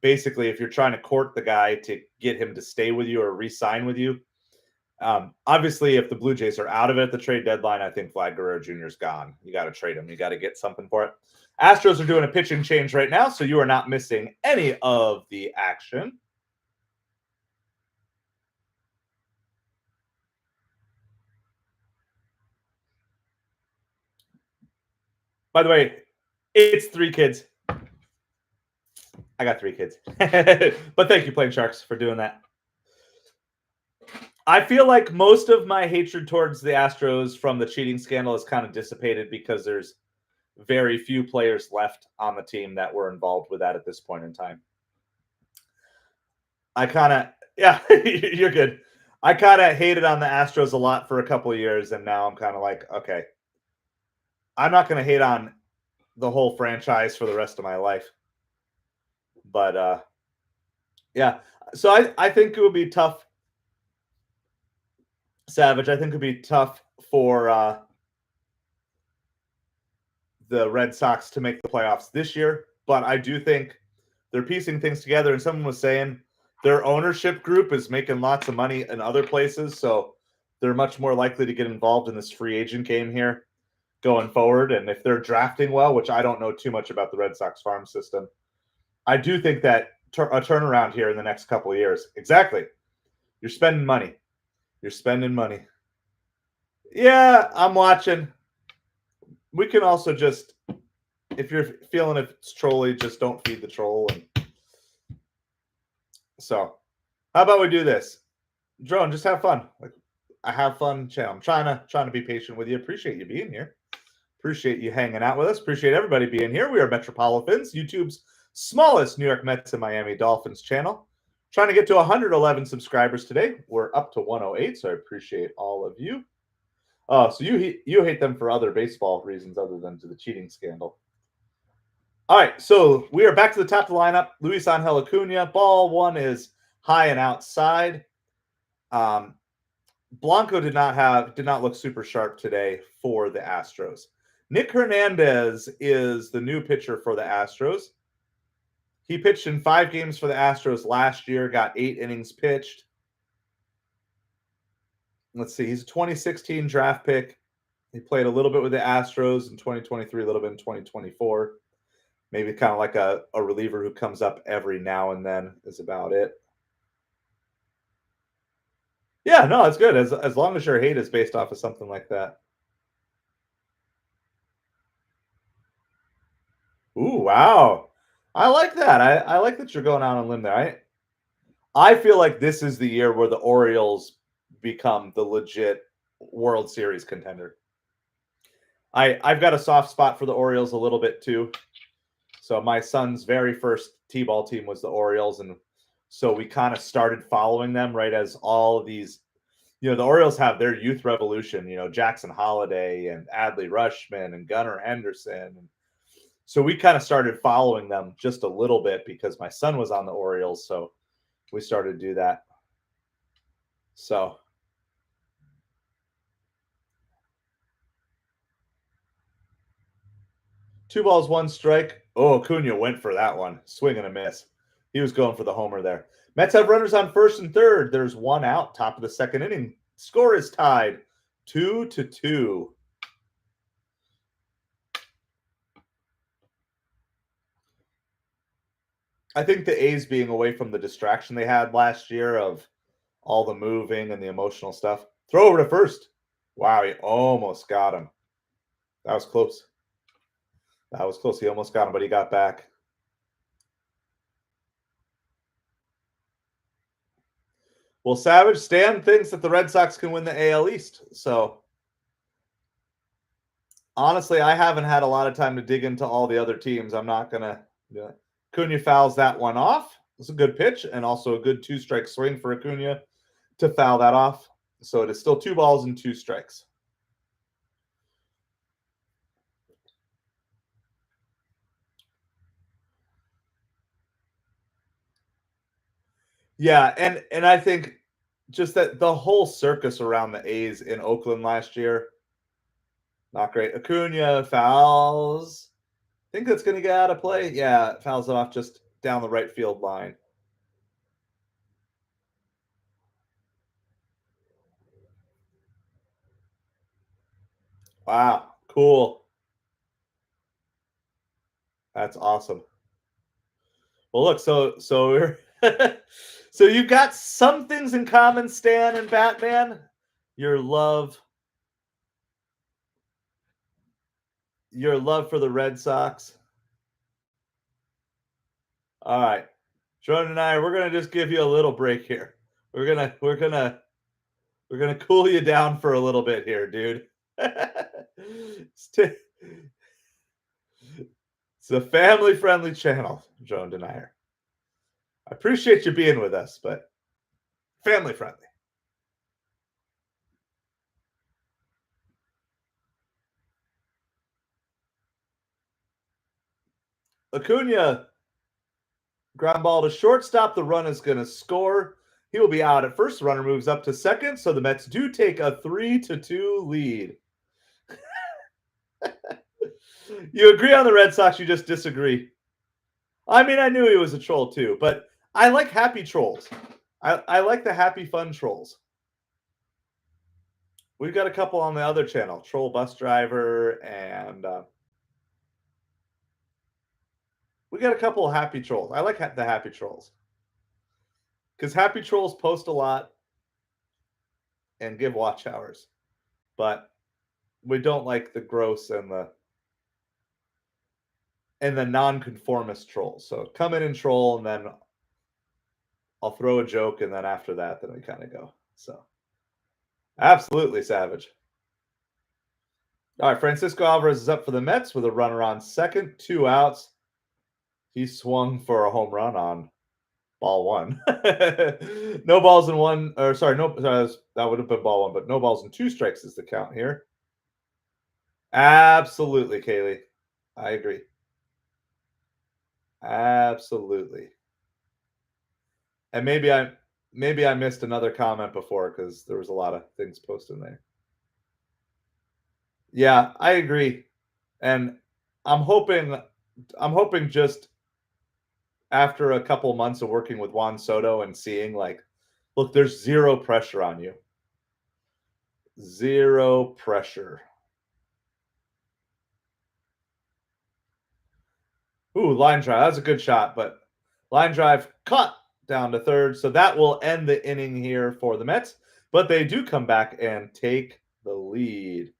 Speaker 1: Basically, if you're trying to court the guy to get him to stay with you or re-sign with you, obviously, if the Blue Jays are out of it at the trade deadline, I think Vlad Guerrero Jr. is gone. You got to trade him. You got to get something for it. Astros are doing a pitching change right now, so you are not missing any of the action. By the way, it's 3 kids. I got 3 kids. But thank you, Plain Sharks, for doing that. I feel like most of my hatred towards the Astros from the cheating scandal is kind of dissipated because there's very few players left on the team that were involved with that at this point in time. Yeah, you're good. I kind of hated on the Astros a lot for a couple of years, and now I'm kind of like, okay, I'm not going to hate on the whole franchise for the rest of my life. But yeah, so I think it would be tough. Savage, I think it would be tough for the Red Sox to make the playoffs this year, but I do think they're piecing things together. And someone was saying their ownership group is making lots of money in other places, so they're much more likely to get involved in this free agent game here going forward. And if they're drafting well, which I don't know too much about the Red Sox farm system, I do think that a turnaround here in the next couple of years. Exactly. You're spending money. Yeah, I'm watching. We can also just, if you're feeling it's trolly, just don't feed the troll. And so, how about we do this? Drone, just have fun. Like, I have fun channel. I'm trying to be patient with you. Appreciate you being here. Appreciate you hanging out with us. Appreciate everybody being here. We are MetropoliFins, YouTube's smallest New York Mets and Miami Dolphins channel. Trying to get to 111 subscribers today. We're up to 108, so I appreciate all of you. Oh, so you hate them for other baseball reasons other than to the cheating scandal. All right, so we are back to the top of the lineup. Luis Angel Acuna. Ball 1 is high and outside. Blanco did not look super sharp today for the Astros. Nick Hernandez is the new pitcher for the Astros. He pitched in 5 games for the Astros last year, got 8 innings pitched. Let's see, he's a 2016 draft pick. He played a little bit with the Astros in 2023, a little bit in 2024. Maybe kind of like a reliever who comes up every now and then is about it. Yeah, no, it's good. As long as your hate is based off of something like that. Ooh, wow. I like that. I like that you're going out on a limb there. I feel like this is the year where the Orioles become the legit World Series contender. I've got a soft spot for the Orioles a little bit too. So my son's very first T-ball team was the Orioles, and so we kind of started following them right as all of these, the Orioles have their youth revolution, Jackson Holliday and Adley Rutschman and Gunnar Henderson. And so we kind of started following them just a little bit because my son was on the Orioles, so we started to do that. So 2 balls, 1 strike. Oh, Acuna went for that one. Swing and a miss. He was going for the homer there. Mets have runners on first and third. There's 1 out, top of the second inning. Score is tied 2-2. I think the A's being away from the distraction they had last year of all the moving and the emotional stuff. Throw over to first. Wow, he almost got him. That was close. That was close. He almost got him, but he got back. Well, Savage, Stan thinks that the Red Sox can win the AL East. So, honestly, I haven't had a lot of time to dig into all the other teams. I'm not going to do it. Acuna fouls that one off. It's a good pitch and also a good 2-strike swing for Acuna to foul that off. So, it is still 2 balls and 2 strikes. Yeah, and I think just that the whole circus around the A's in Oakland last year, not great. Acuna fouls. Think that's going to get out of play. Yeah, fouls it off just down the right field line. Wow, cool. That's awesome. Well, look, so we're so you've got some things in common, Stan and Batman. Your love for the Red Sox. All right. Jordan and I, we're gonna just give you a little break here. We're gonna cool you down for a little bit here, dude. It's a family-friendly channel, Joan Denier. I appreciate you being with us, but family-friendly. Acuna, ground ball to shortstop. The run is going to score. He will be out at first. The runner moves up to second, so the Mets do take a 3-2 lead. You agree on the Red Sox, you just disagree. I mean, I knew he was a troll too, but I like happy trolls. I like the happy, fun trolls. We've got a couple on the other channel, Troll Bus Driver, and we got a couple of happy trolls. I like the happy trolls. Because happy trolls post a lot and give watch hours. But we don't like the gross and the non-conformist trolls. So come in and troll, and then I'll throw a joke, and then after that, then we kind of go. So absolutely savage. All right, Francisco Alvarez is up for the Mets with a runner on second, 2 outs. He swung for a home run on ball 1. No balls in 1, or sorry, that would have been ball 1, but no balls and 2 strikes is the count here. Absolutely, Kaylee. I agree. Absolutely. And maybe I missed another comment before because there was a lot of things posted in there. Yeah, I agree. And I'm hoping just after a couple months of working with Juan Soto and seeing like, look, there's 0 pressure on you. 0 pressure. Ooh, line drive. That was a good shot, but line drive caught down to third. So that will end the inning here for the Mets. But they do come back and take the lead.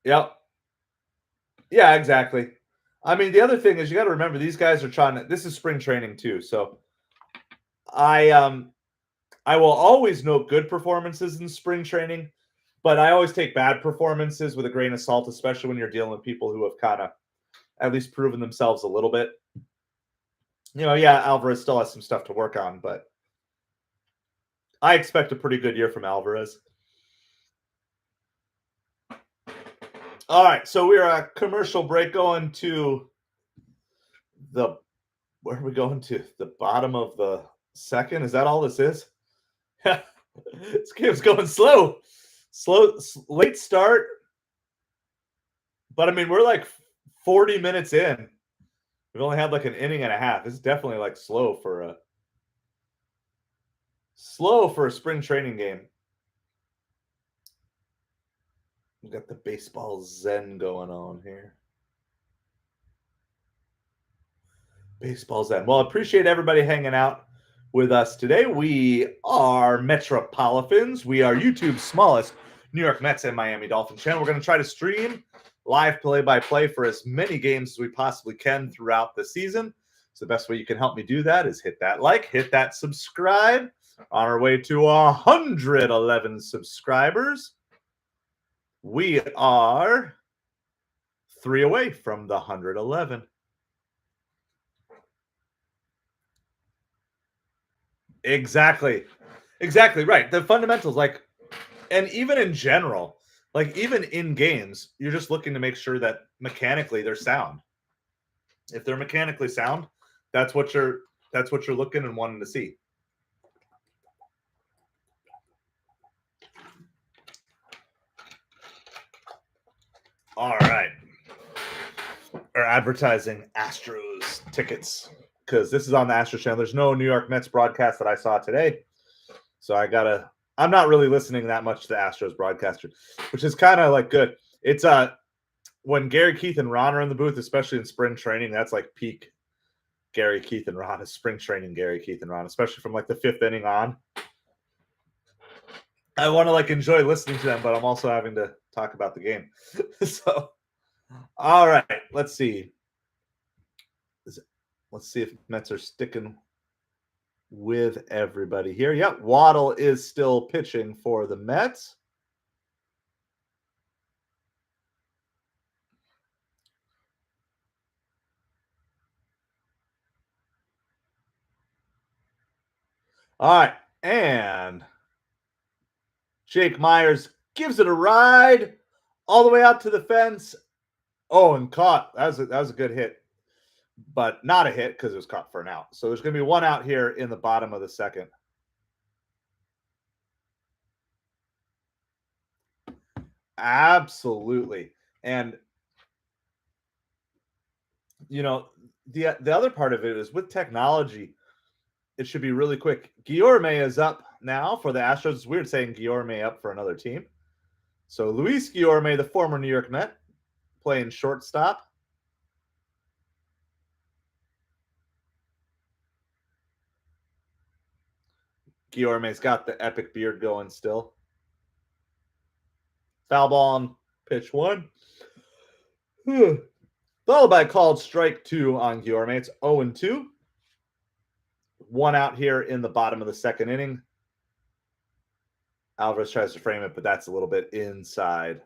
Speaker 1: Yep. Yeah, exactly. I mean, the other thing is you got to remember these guys are trying to. This is spring training too, so I will always note good performances in spring training, but I always take bad performances with a grain of salt, especially when you're dealing with people who have kind of at least proven themselves a little bit. Yeah, Alvarez still has some stuff to work on, but I expect a pretty good year from Alvarez. All right, so we're a commercial break going to where are we going to? The bottom of the second? Is that all this is? This game's going slow. Late start. But I mean, we're like 40 minutes in. We've only had like an inning and a half. This is definitely like slow for a spring training game. We've got the baseball zen going on here. Baseball zen. Well, appreciate everybody hanging out with us today. We are MetropoliFins. We are YouTube's smallest New York Mets and Miami Dolphins channel. We're going to try to stream live play-by-play for as many games as we possibly can throughout the season. So the best way you can help me do that is hit that like, hit that subscribe. On our way to 111 subscribers. We are 3 away from the 111. Exactly right. The fundamentals, like, and even in general, like even in games, you're just looking to make sure that mechanically they're sound. If they're mechanically sound, that's what you're looking and wanting to see. All right. Or advertising Astros tickets, because this is on the Astros channel. There's no New York Mets broadcast that I saw today. So I'm not really listening that much to the Astros broadcaster, which is kind of like good. It's when Gary, Keith, and Ron are in the booth, especially in spring training, that's like peak Gary, Keith, and Ron is spring training Gary, Keith, and Ron, especially from like the 5th inning on. I want to like enjoy listening to them, but I'm also having to talk about the game. So, all right, let's see. Let's see if Mets are sticking with everybody here. Yep, Waddle is still pitching for the Mets. All right, and Jake Myers gives it a ride all the way out to the fence. Oh, and caught. That was a good hit, but not a hit because it was caught for an out. So there's going to be one out here in the bottom of the second. Absolutely. And you know, the other part of it is with technology, it should be really quick. Guillorme is up now for the Astros. It's weird saying Guillorme up for another team. So Luis Guillorme, the former New York Met, playing shortstop. Guillorme's got the epic beard going still. Foul ball on pitch 1. Followed by a called strike 2 on Guillorme. It's 0-2. 1 out here in the bottom of the second inning. Alvarez tries to frame it, but that's a little bit inside.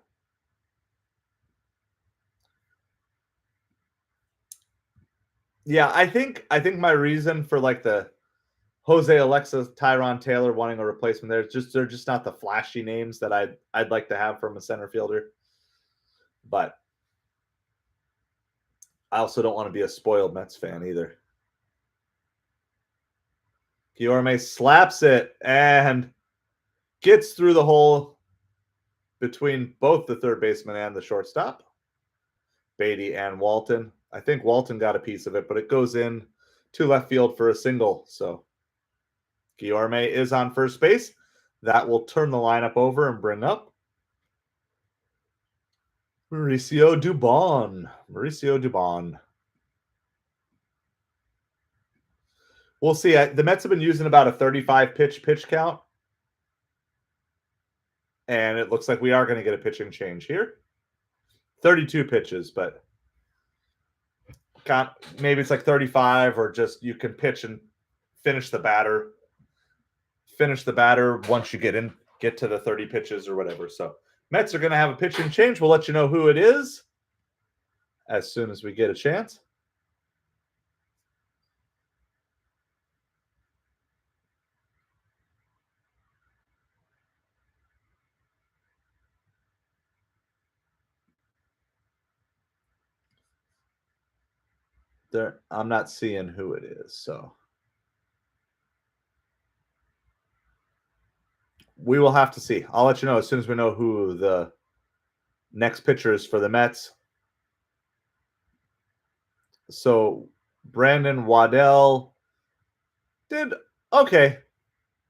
Speaker 1: Yeah, I think my reason for like the Jose Alexis, Tyron Taylor wanting a replacement there, they're just not the flashy names that I'd like to have from a center fielder. But I also don't want to be a spoiled Mets fan either. Guillorme slaps it and gets through the hole between both the third baseman and the shortstop, Beatty and Walton. I think Walton got a piece of it, but it goes in to left field for a single. So Guillorme is on first base. That will turn the lineup over and bring up Mauricio Dubon. We'll see. The Mets have been using about a 35 pitch count. And it looks like we are going to get a pitching change here. 32 pitches, but maybe it's like 35, or just you can pitch and finish the batter. Finish the batter once you get to the 30 pitches or whatever. So Mets are going to have a pitching change. We'll let you know who it is as soon as we get a chance. I'm not seeing who it is, so we will have to see. I'll let you know as soon as we know who the next pitcher is for the Mets. So Brandon Waddell did okay.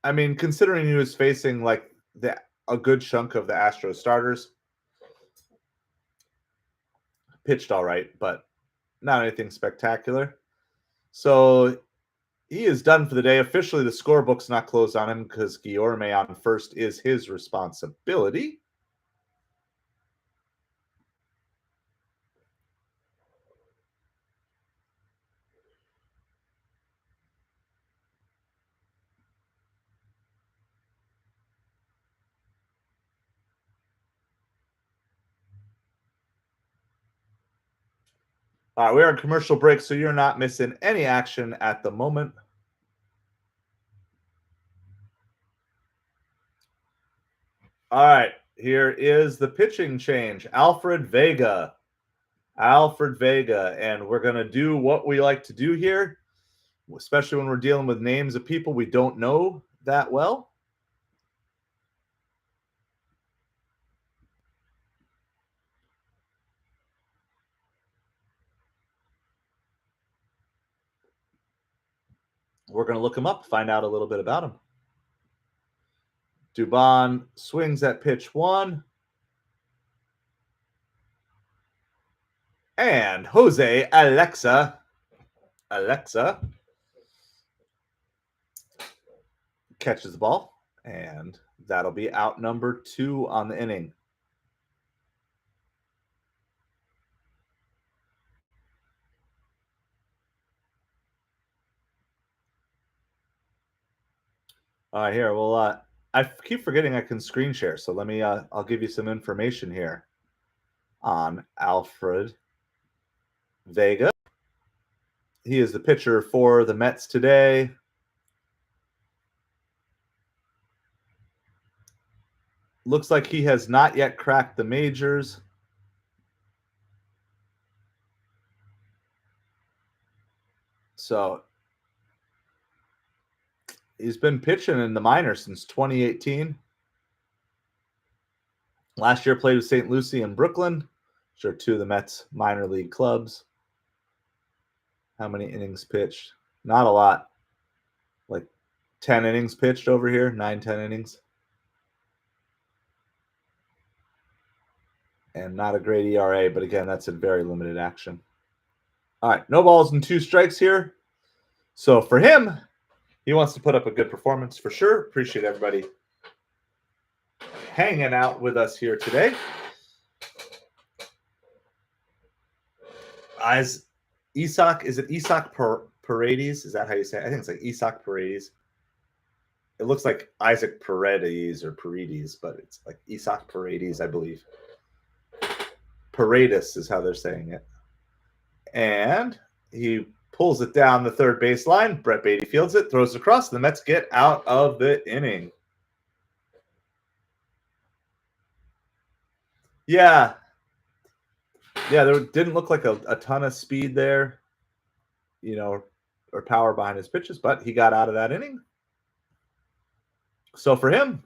Speaker 1: I mean, considering he was facing like a good chunk of the Astros starters, pitched all right, but not anything spectacular. So he is done for the day. Officially, the scorebook's not closed on him because Guillorme on first is his responsibility. All right, we're in commercial break, so you're not missing any action at the moment. All right, here is the pitching change. Alfred Vega, and we're going to do what we like to do here, especially when we're dealing with names of people we don't know that well. We're going to look him up, find out a little bit about him. Dubon swings at pitch 1. And Jose Alexa catches the ball, and that'll be out number 2 on the inning. All right, here. Well, I keep forgetting I can screen share, so let me. I'll give you some information here on Alfred Vega. He is the pitcher for the Mets today. Looks like he has not yet cracked the majors. So he's been pitching in the minors since 2018. Last year played with St. Lucie and Brooklyn, which are 2 of the Mets minor league clubs. How many innings pitched? Not a lot. Like 10 innings pitched over here, 9, 10 innings. And not a great ERA, but again, that's a very limited action. All right, no balls and 2 strikes here. So for him, he wants to put up a good performance for sure. Appreciate everybody hanging out with us here today. As Isak, is it Isak Paredes? Is that how you say it? I think it's like Isak Paredes. It looks like Isaac Paredes or Paredes, but it's like Isak Paredes, I believe. Paredes is how they're saying it. And he pulls it down the third baseline. Brett Beatty fields it, throws it across. The Mets get out of the inning. Yeah. Yeah, there didn't look like a ton of speed there, or power behind his pitches, but he got out of that inning. So for him,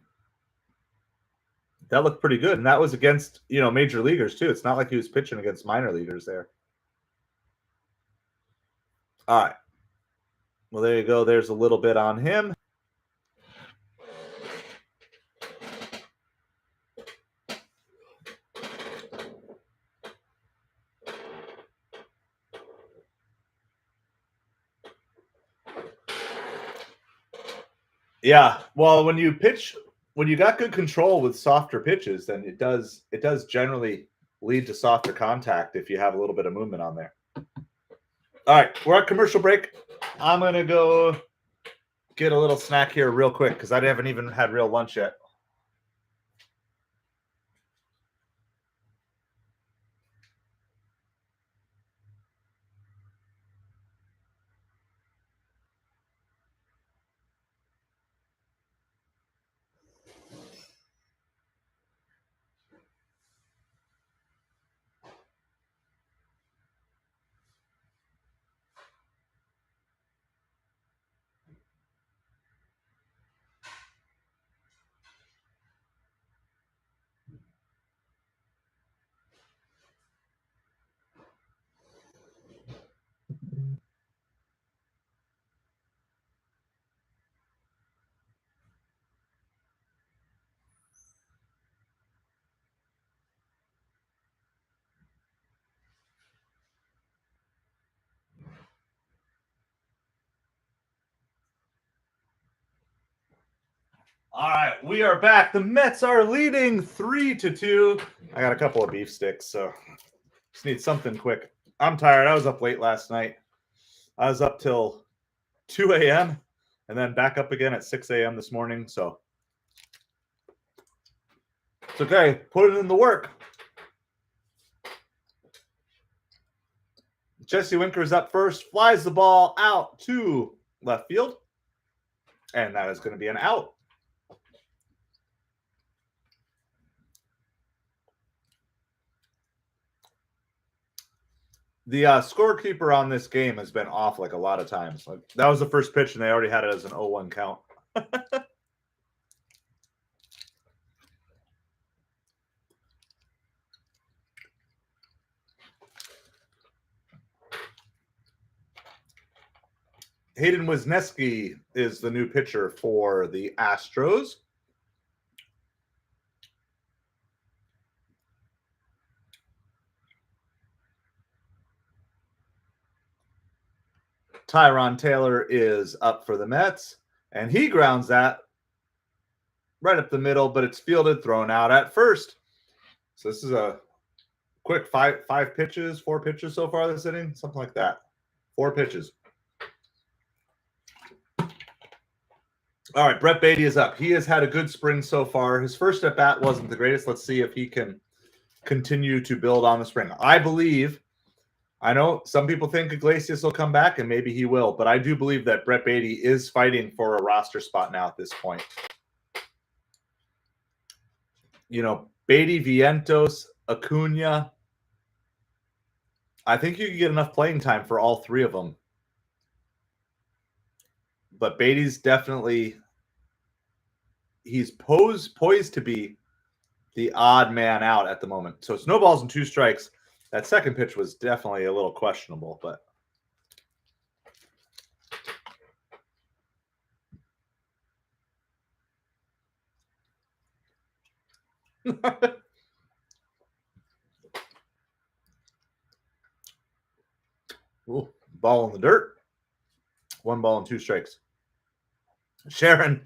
Speaker 1: that looked pretty good. And that was against, major leaguers too. It's not like he was pitching against minor leaguers there. All right. Well, there you go. There's a little bit on him. Yeah. Well, when you got good control with softer pitches, then it does generally lead to softer contact if you have a little bit of movement on there. All right, we're at commercial break. I'm going to go get a little snack here real quick because I haven't even had real lunch yet. All right, we are back. The Mets are leading 3-2. I got a couple of beef sticks, so just need something quick. I'm tired. I was up late last night. I was up till 2 a.m. and then back up again at 6 a.m. this morning. So it's okay. Put it in the work. Jesse Winker's up first, flies the ball out to left field, and that is going to be an out. The scorekeeper on this game has been off like a lot of times. Like that was the first pitch, and they already had it as an 0-1 count. Hayden Wisniewski is the new pitcher for the Astros. Tyron Taylor is up for the Mets, and he grounds that right up the middle, but it's fielded, thrown out at first. So this is a quick four pitches so far this inning, something like that. 4 pitches. All right, Brett Beatty is up. He has had a good spring so far. His first at bat wasn't the greatest. Let's see if he can continue to build on the spring. I know some people think Iglesias will come back, and maybe he will, but I do believe that Brett Beatty is fighting for a roster spot now at this point. You know, Beatty, Vientos, Acuna. I think you can get enough playing time for all 3 of them. But Beatty's definitely he's poised to be the odd man out at the moment. So it's no balls and 2 strikes. That second pitch was definitely a little questionable, but ooh, ball in the dirt. 1 ball and 2 strikes. Sharon,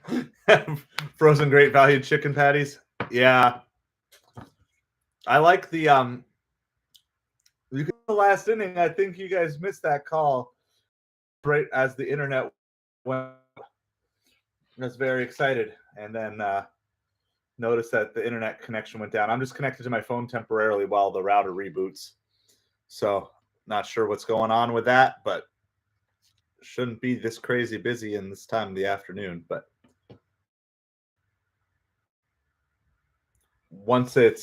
Speaker 1: frozen great value chicken patties. Yeah. I like the the last inning. I think you guys missed that call right as the internet went. I was very excited, and then noticed that the internet connection went down. I'm just connected to my phone temporarily while the router reboots. So not sure what's going on with that, but shouldn't be this crazy busy in this time of the afternoon. But once it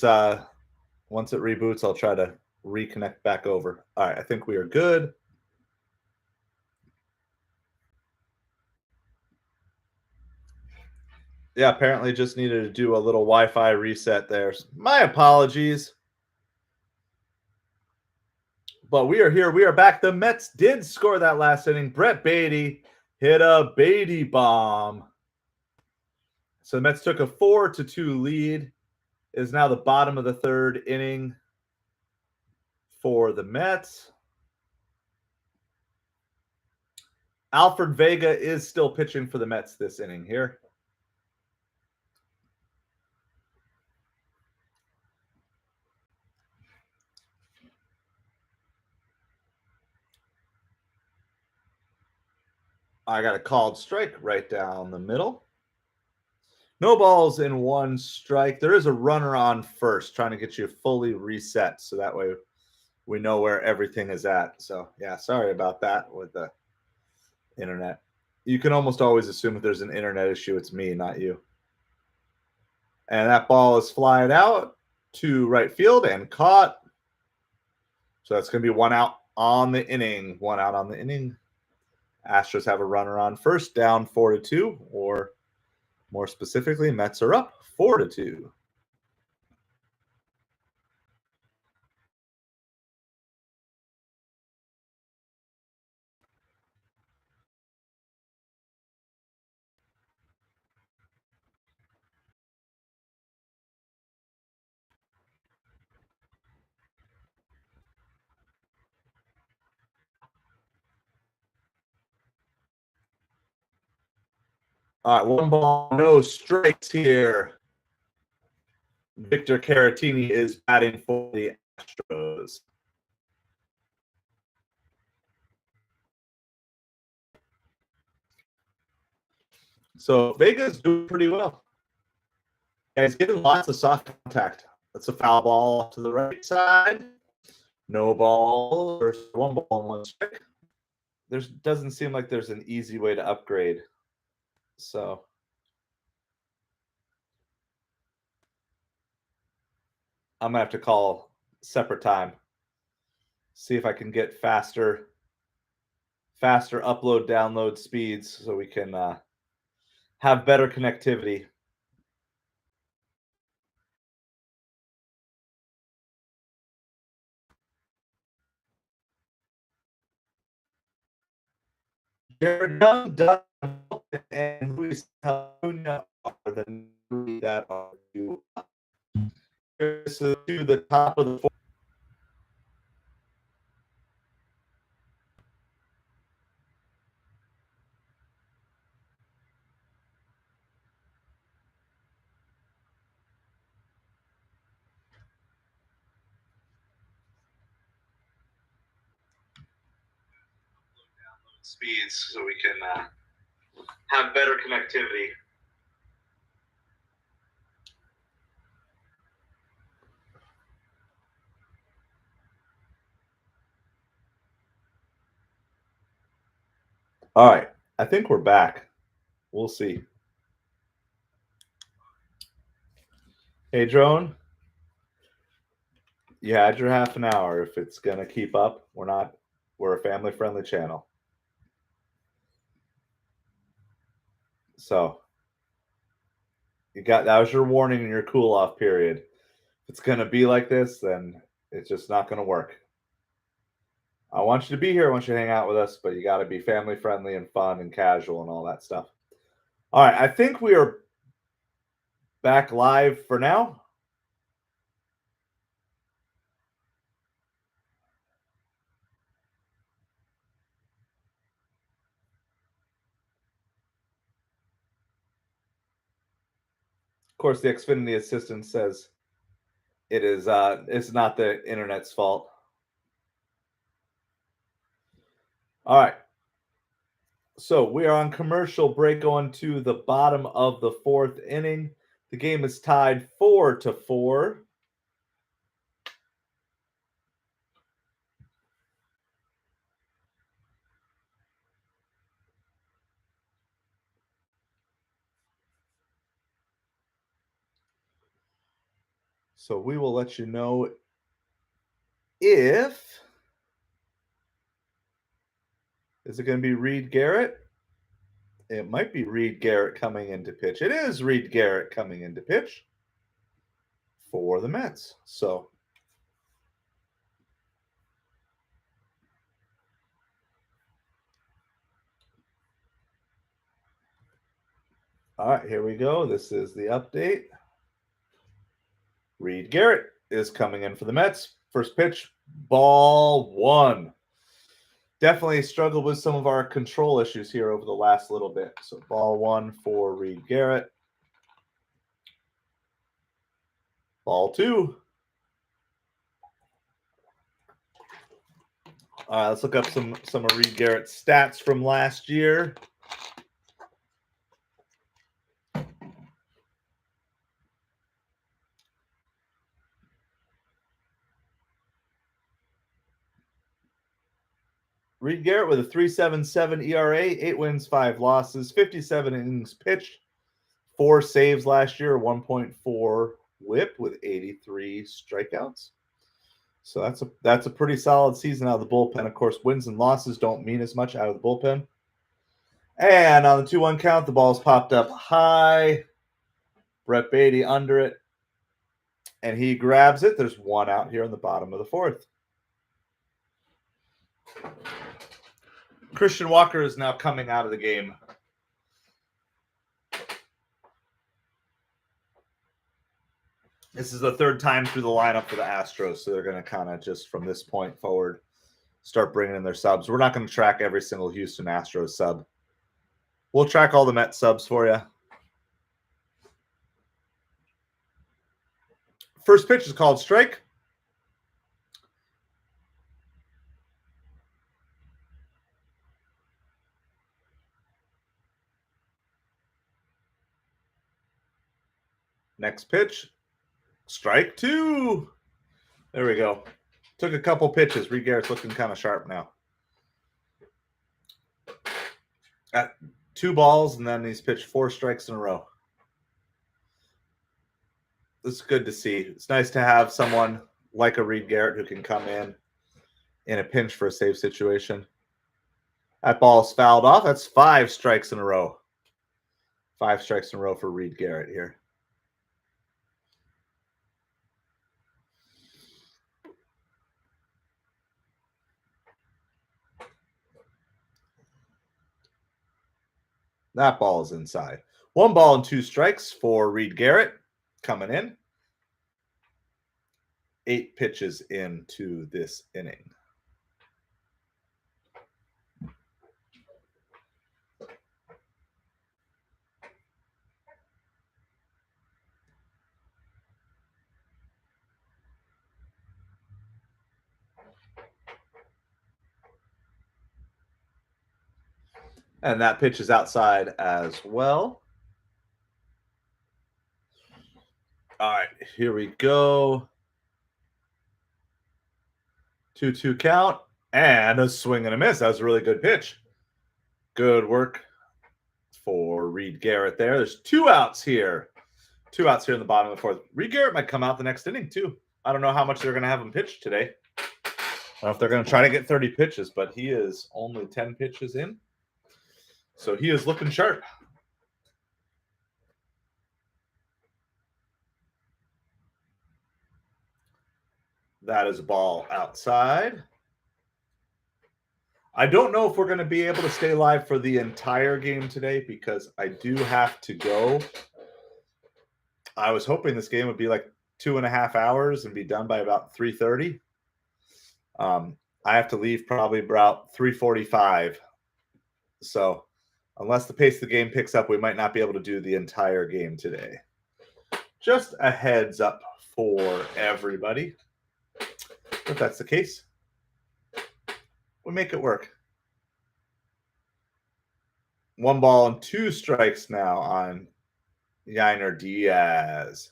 Speaker 1: reboots, I'll try to reconnect back over. All right, I think we are good. Yeah, apparently just needed to do a little Wi-Fi reset there. My apologies. But we are here. We are back. The Mets did score that last inning. Brett Beatty hit a Beatty bomb. So the Mets took a 4-2 lead. It is now the bottom of the 3rd inning for the Mets. Alfred Vega is still pitching for the Mets this inning here. I got a called strike right down the middle. No balls in 1 strike. There is a runner on first trying to get you fully reset so that way we know where everything is at. So, yeah, sorry about that with the internet. You can almost always assume if there's an internet issue, it's me, not you. And that ball is flying out to right field and caught. So that's going to be 1 out on the inning. 1 out on the inning. Astros have a runner on first, down 4-2, or more specifically, Mets are up 4-2. All right, 1 ball, no strikes here. Victor Caratini is batting for the Astros. So Vega's doing pretty well. And he's getting lots of soft contact. That's a foul ball to the right side. No ball or 1 ball and 1 strike. There doesn't seem like there's an easy way to upgrade. So I'm gonna have to call separate time. See if I can get faster upload download speeds so we can have better connectivity. Jared Young, Doug, and Luis Acuna are the three that are to the top of the fourth. Speeds so we can have better connectivity. All right, I think we're back. We'll see. Hey, Drone. You had your half an hour. If it's gonna keep up, we're a family-friendly channel. So that was your warning and your cool-off period. If it's gonna be like this, then it's just not gonna work. I want you to be here. I want you to hang out with us, but you got to be family-friendly and fun and casual and all that stuff. All right, I think we are back live for now. Of course, the Xfinity assistant says it's not the internet's fault. All right. So we are on commercial break going to the bottom of the 4th inning. The game is tied 4-4. So we will let you know if is it going to be Reed Garrett? It might be Reed Garrett coming into pitch. It is Reed Garrett coming into pitch for the Mets. So all right, here we go. This is the update. Reed Garrett is coming in for the Mets. First pitch, ball 1. Definitely struggled with some of our control issues here over the last little bit. So ball 1 for Reed Garrett. Ball 2. All right, let's look up some of Reed Garrett's stats from last year. Reed Garrett with a 3.77 ERA, 8 wins, 5 losses, 57 innings pitched, 4 saves last year, 1.4 WHIP with 83 strikeouts. So that's a pretty solid season out of the bullpen. Of course, wins and losses don't mean as much out of the bullpen. And on the 2-1 count, the ball's popped up high. Brett Beatty under it. And he grabs it. There's 1 out here in the bottom of the 4th. Christian Walker is now coming out of the game. This is the 3rd time through the lineup for the Astros, so they're going to kind of just from this point forward start bringing in their subs. We're not going to track every single Houston Astros sub. We'll track all the Met subs for you. First pitch is called strike. Next pitch, strike 2. There we go. Took a couple pitches. Reed Garrett's looking kind of sharp now. Got 2 balls, and then he's pitched 4 strikes in a row. It's good to see. It's nice to have someone like a Reed Garrett who can come in a pinch for a save situation. That ball's fouled off. That's 5 strikes in a row. 5 strikes in a row for Reed Garrett here. That ball is inside. 1 ball and 2 strikes for Reed Garrett coming in. 8 pitches into this inning. And that pitch is outside as well. All right, here we go. 2-2 count and a swing and a miss. That was a really good pitch. Good work for Reed Garrett there. There's 2 outs here. 2 outs here in the bottom of the 4th. Reed Garrett might come out the next inning too. I don't know how much they're going to have him pitch today. I don't know if they're going to try to get 30 pitches, but he is only 10 pitches in. So he is looking sharp. That is a ball outside. I don't know if we're going to be able to stay live for the entire game today because I do have to go. I was hoping this game would be like 2.5 hours and be done by about 3:30. I have to leave probably about 3:45. So unless the pace of the game picks up, we might not be able to do the entire game today. Just a heads up for everybody. If that's the case, we make it work. 1 ball and 2 strikes now on Yainer Diaz.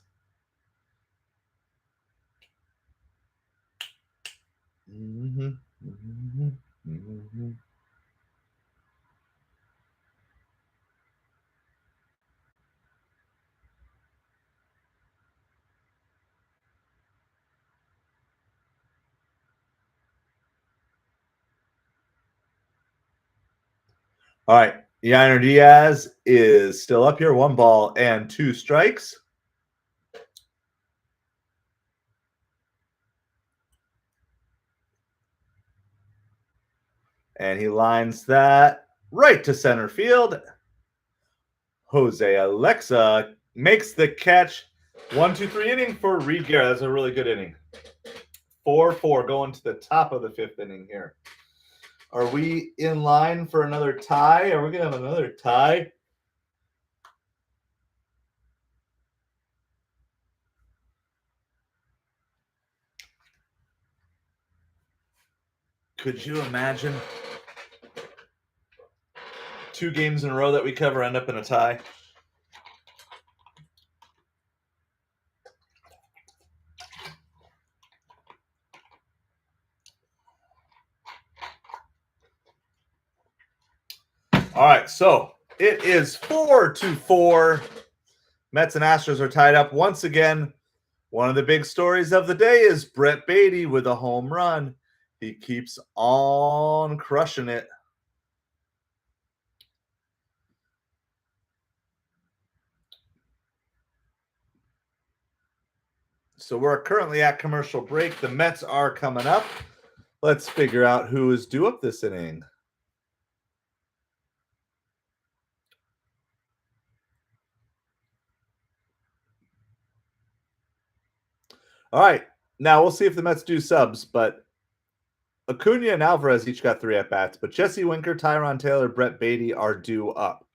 Speaker 1: All right, Yainer Diaz is still up here. 1 ball and 2 strikes. And he lines that right to center field. Jose Alexa makes the catch. 1-2-3 inning for Reed Garrett. That's a really good inning. 4-4 going to the top of the 5th inning here. Are we in line for another tie? Are we going to have another tie? Could you imagine 2 games in a row that we cover end up in a tie? All right, so it is 4-4. Mets and Astros are tied up once again. One of the big stories of the day is Brett Baty with a home run. He keeps on crushing it. So we're currently at commercial break. The Mets are coming up. Let's figure out who is due up this inning. All right. Now we'll see if the Mets do subs, but Acuna and Alvarez each got 3 at-bats, but Jesse Winker, Tyron Taylor, Brett Baty are due up.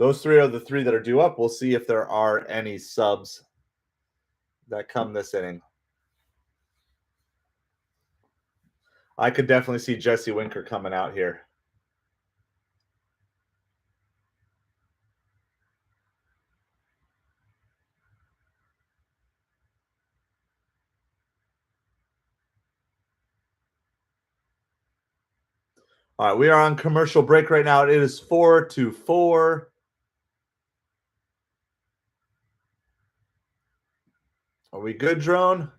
Speaker 1: Those three are the three that are due up. We'll see if there are any subs that come this inning. I could definitely see Jesse Winker coming out here. All right, we are on commercial break right now. It is 4-4. Are we good, Drone?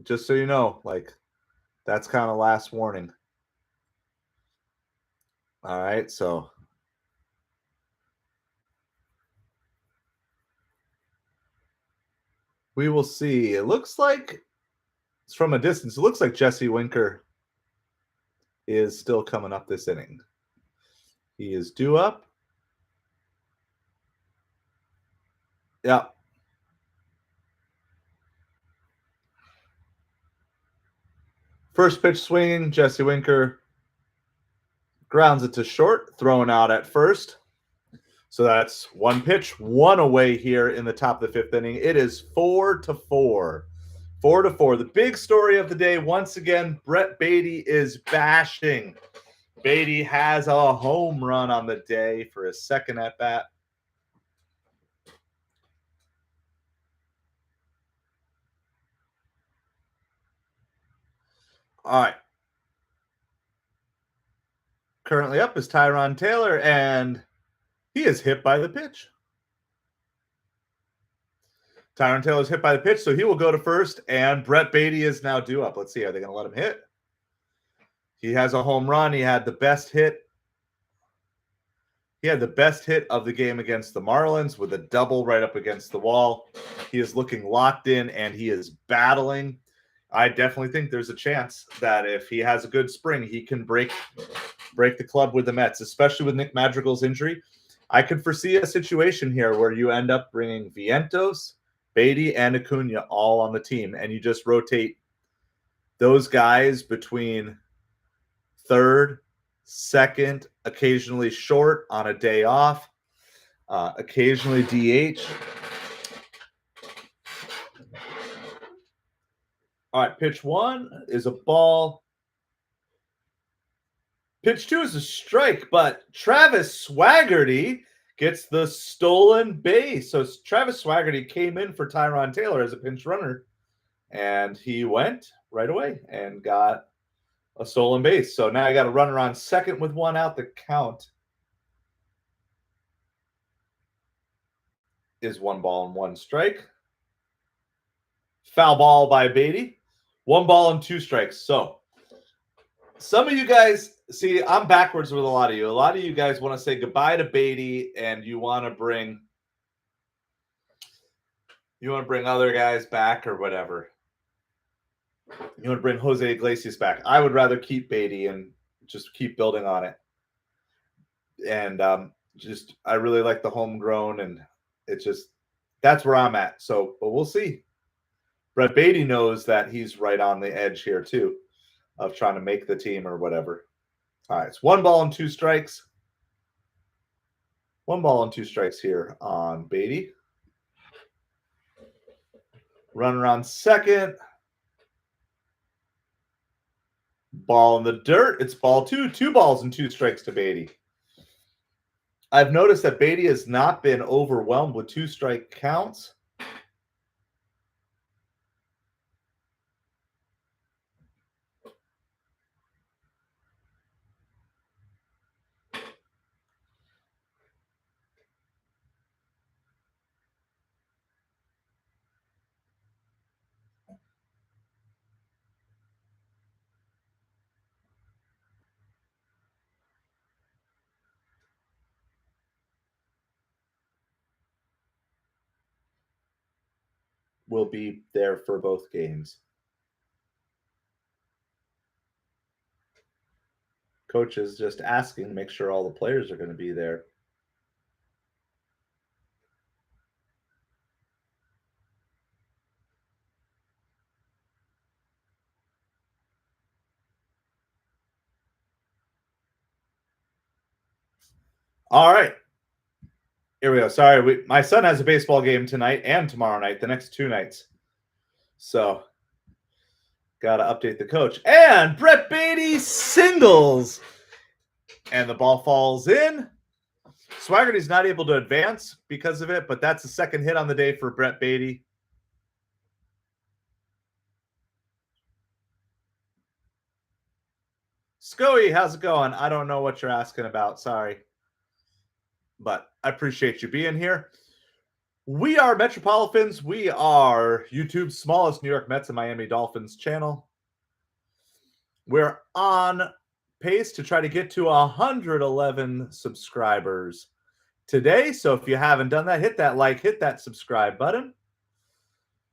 Speaker 1: Just so you know, like, that's kind of last warning. All right, so we will see. It looks like, from a distance, it looks like Jesse Winker is still coming up this inning. He is due up. Yeah. First pitch swinging, Jesse Winker grounds it to short, thrown out at first. So that's one pitch, one away here in the top of the fifth inning. It is 4-4. 4-4. The big story of the day, once again, Brett Baty is bashing. Baty has a home run on the day for his second at bat. All right. Currently up is Tyron Taylor, and he is hit by the pitch. Tyron Taylor is hit by the pitch, so he will go to first, and Brett Baty is now due up. Let's see. Are they going to let him hit? He has a home run. He had the best hit. He had the best hit of the game against the Marlins with a double right up against the wall. He is looking locked in, and he is battling. I definitely think there's a chance that if he has a good spring, he can break the club with the Mets, especially with Nick Madrigal's injury. I could foresee a situation here where you end up bringing Vientos, Baty, and Acuna all on the team, and you just rotate those guys between third, second, occasionally short on a day off, occasionally DH. All right, pitch one is a ball. Pitch two is a strike, but Travis Swaggerty gets the stolen base. So Travis Swaggerty came in for Tyron Taylor as a pinch runner, and he went right away and got a stolen base. So now I got a runner on second with one out. The count is 1 ball and 1 strike. Foul ball by Baty. 1 ball and 2 strikes. So some of you guys, see, I'm backwards with a lot of you. A lot of you guys want to say goodbye to Baty, and you want to bring other guys back or whatever. You want to bring Jose Iglesias back. I would rather keep Baty and just keep building on it. And I really like the homegrown, and it's just, that's where I'm at. So, but we'll see. Brett Baty knows that he's right on the edge here too, of trying to make the team or whatever. All right, it's 1 ball and 2 strikes. 1 ball and 2 strikes here on Baty. Runner on second. Ball in the dirt. It's ball 2. 2 balls and 2 strikes to Baty. I've noticed that Baty has not been overwhelmed with 2-strike counts. Will be there for both games. Coach is just asking to make sure all the players are going to be there. All right. Here we go. Sorry, my son has a baseball game tonight and tomorrow night, the next 2 nights. So, got to update the coach. And Brett Beatty singles. And the ball falls in. Swaggerty's not able to advance because of it, but that's the second hit on the day for Brett Beatty. Scoey, how's it going? I don't know what you're asking about. Sorry. But I appreciate you being here. We are MetropoliFins. We are YouTube's smallest New York Mets and Miami Dolphins channel. We're on pace to try to get to 111 subscribers today. So if you haven't done that, hit that like, hit that subscribe button.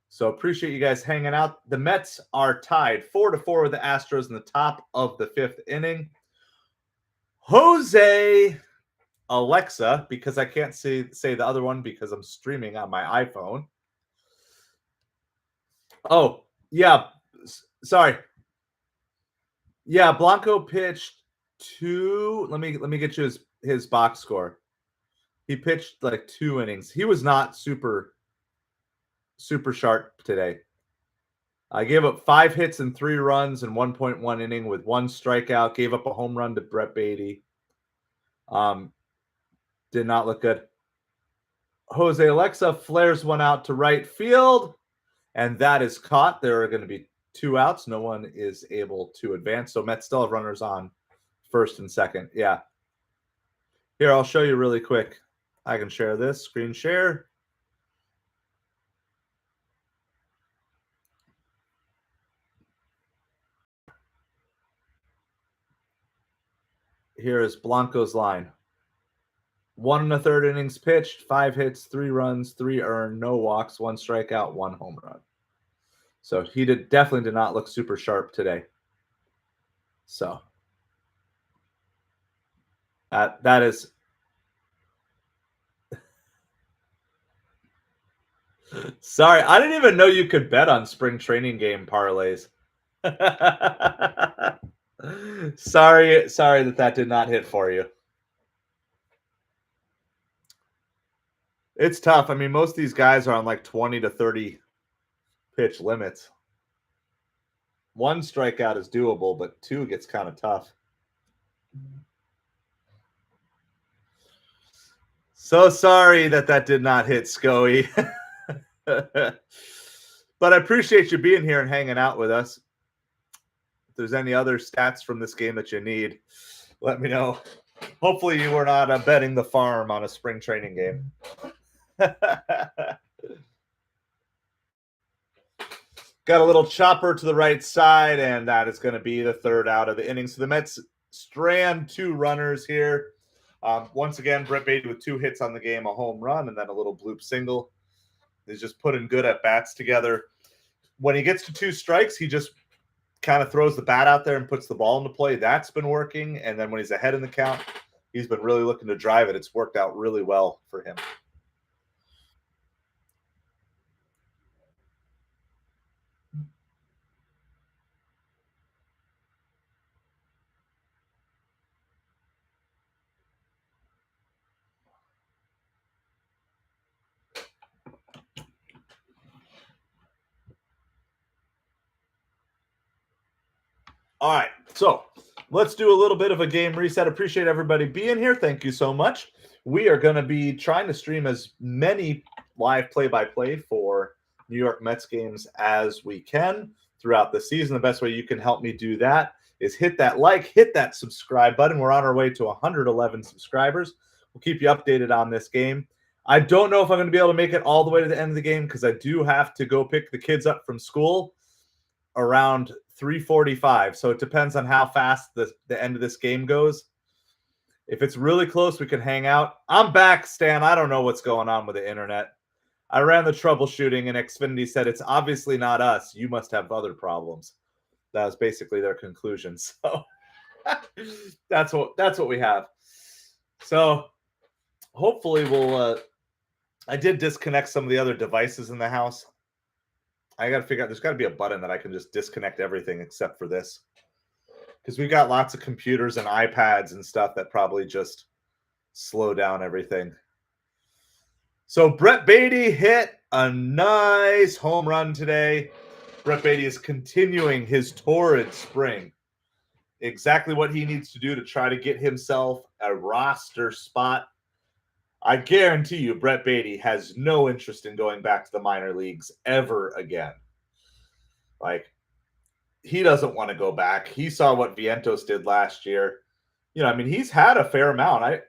Speaker 1: So appreciate you guys hanging out. The Mets are tied 4-4 with the Astros in the top of the 5th inning. Jose Alexa, because I can't say the other one because I'm streaming on my iPhone. Oh, yeah. Sorry. Yeah, Blanco pitched 2. Let me get you his box score. He pitched like 2 innings. He was not super sharp today. I gave up 5 hits and 3 runs in 1.1 inning with 1 strikeout. Gave up a home run to Brett Beatty. Did not look good. Jose Alexa flares one out to right field, and that is caught. There are going to be 2 outs. No one is able to advance. So Mets still have runners on first and second. Yeah. Here, I'll show you really quick. I can share this. Screen share. Here is Blanco's line. 1 1/3 innings pitched, 5 hits, 3 runs, 3 earned, no walks, 1 strikeout, 1 home run. So he definitely did not look super sharp today. So that is sorry. I didn't even know you could bet on spring training game parlays. sorry that did not hit for you. It's tough. I mean, most of these guys are on like 20 to 30 pitch limits. 1 strikeout is doable, but 2 gets kind of tough. So sorry that did not hit, Scoey. But I appreciate you being here and hanging out with us. If there's any other stats from this game that you need, let me know. Hopefully you were not betting the farm on a spring training game. Got a little chopper to the right side, and that is going to be the 3rd out of the inning. So the Mets strand 2 runners here. Once again, Brett Beatty with 2 hits on the game, a home run, and then a little bloop single. He's just putting good at-bats together. When he gets to 2 strikes, he just kind of throws the bat out there and puts the ball into play. That's been working. And then when he's ahead in the count, he's been really looking to drive it. It's worked out really well for him. All right, so let's do a little bit of a game reset. Appreciate everybody being here. Thank you so much. We are going to be trying to stream as many live play-by-play for New York Mets games as we can throughout the season. The best way you can help me do that is hit that like, hit that subscribe button. We're on our way to 111 subscribers. We'll keep you updated on this game. I don't know if I'm going to be able to make it all the way to the end of the game because I do have to go pick the kids up from school around 3:45. So it depends on how fast the end of this game goes. If it's really close, we can hang out. I'm back, Stan. I don't know what's going on with the internet. I ran the troubleshooting, and Xfinity said it's obviously not us. You must have other problems. That was basically their conclusion. So that's what we have. So hopefully we'll. I did disconnect some of the other devices in the house. I got to figure out, there's got to be a button that I can just disconnect everything except for this. Because we've got lots of computers and iPads and stuff that probably just slow down everything. So Brett Beatty hit a nice home run today. Brett Beatty is continuing his torrid spring. Exactly what he needs to do to try to get himself a roster spot. I guarantee you, Brett Beatty has no interest in going back to the minor leagues ever again. Like, he doesn't want to go back. He saw what Vientos did last year. You know, I mean, he's had a fair amount. I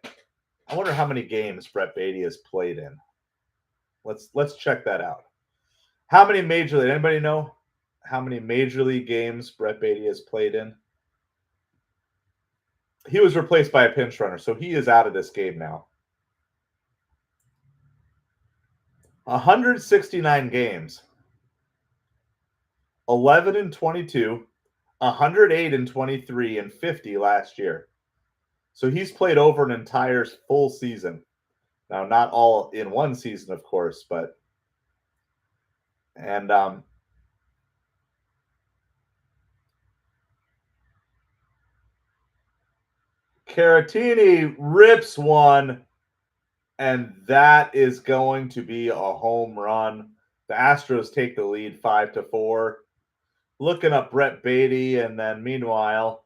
Speaker 1: wonder how many games Brett Beatty has played in. Let's check that out. How many major league? Anybody know how many major league games Brett Beatty has played in? He was replaced by a pinch runner, so he is out of this game now. 169 games. 11 and 22, 108 and 23, and 50 last year. So he's played over an entire full season. Now, not all in one season, of course, but Caratini rips one, and that is going to be a home run. The Astros take the lead 5-4. Looking up Brett Beatty, and then meanwhile,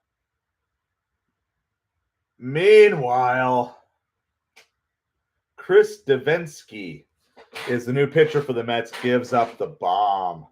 Speaker 1: Chris Davinsky is the new pitcher for the Mets, gives up the bomb.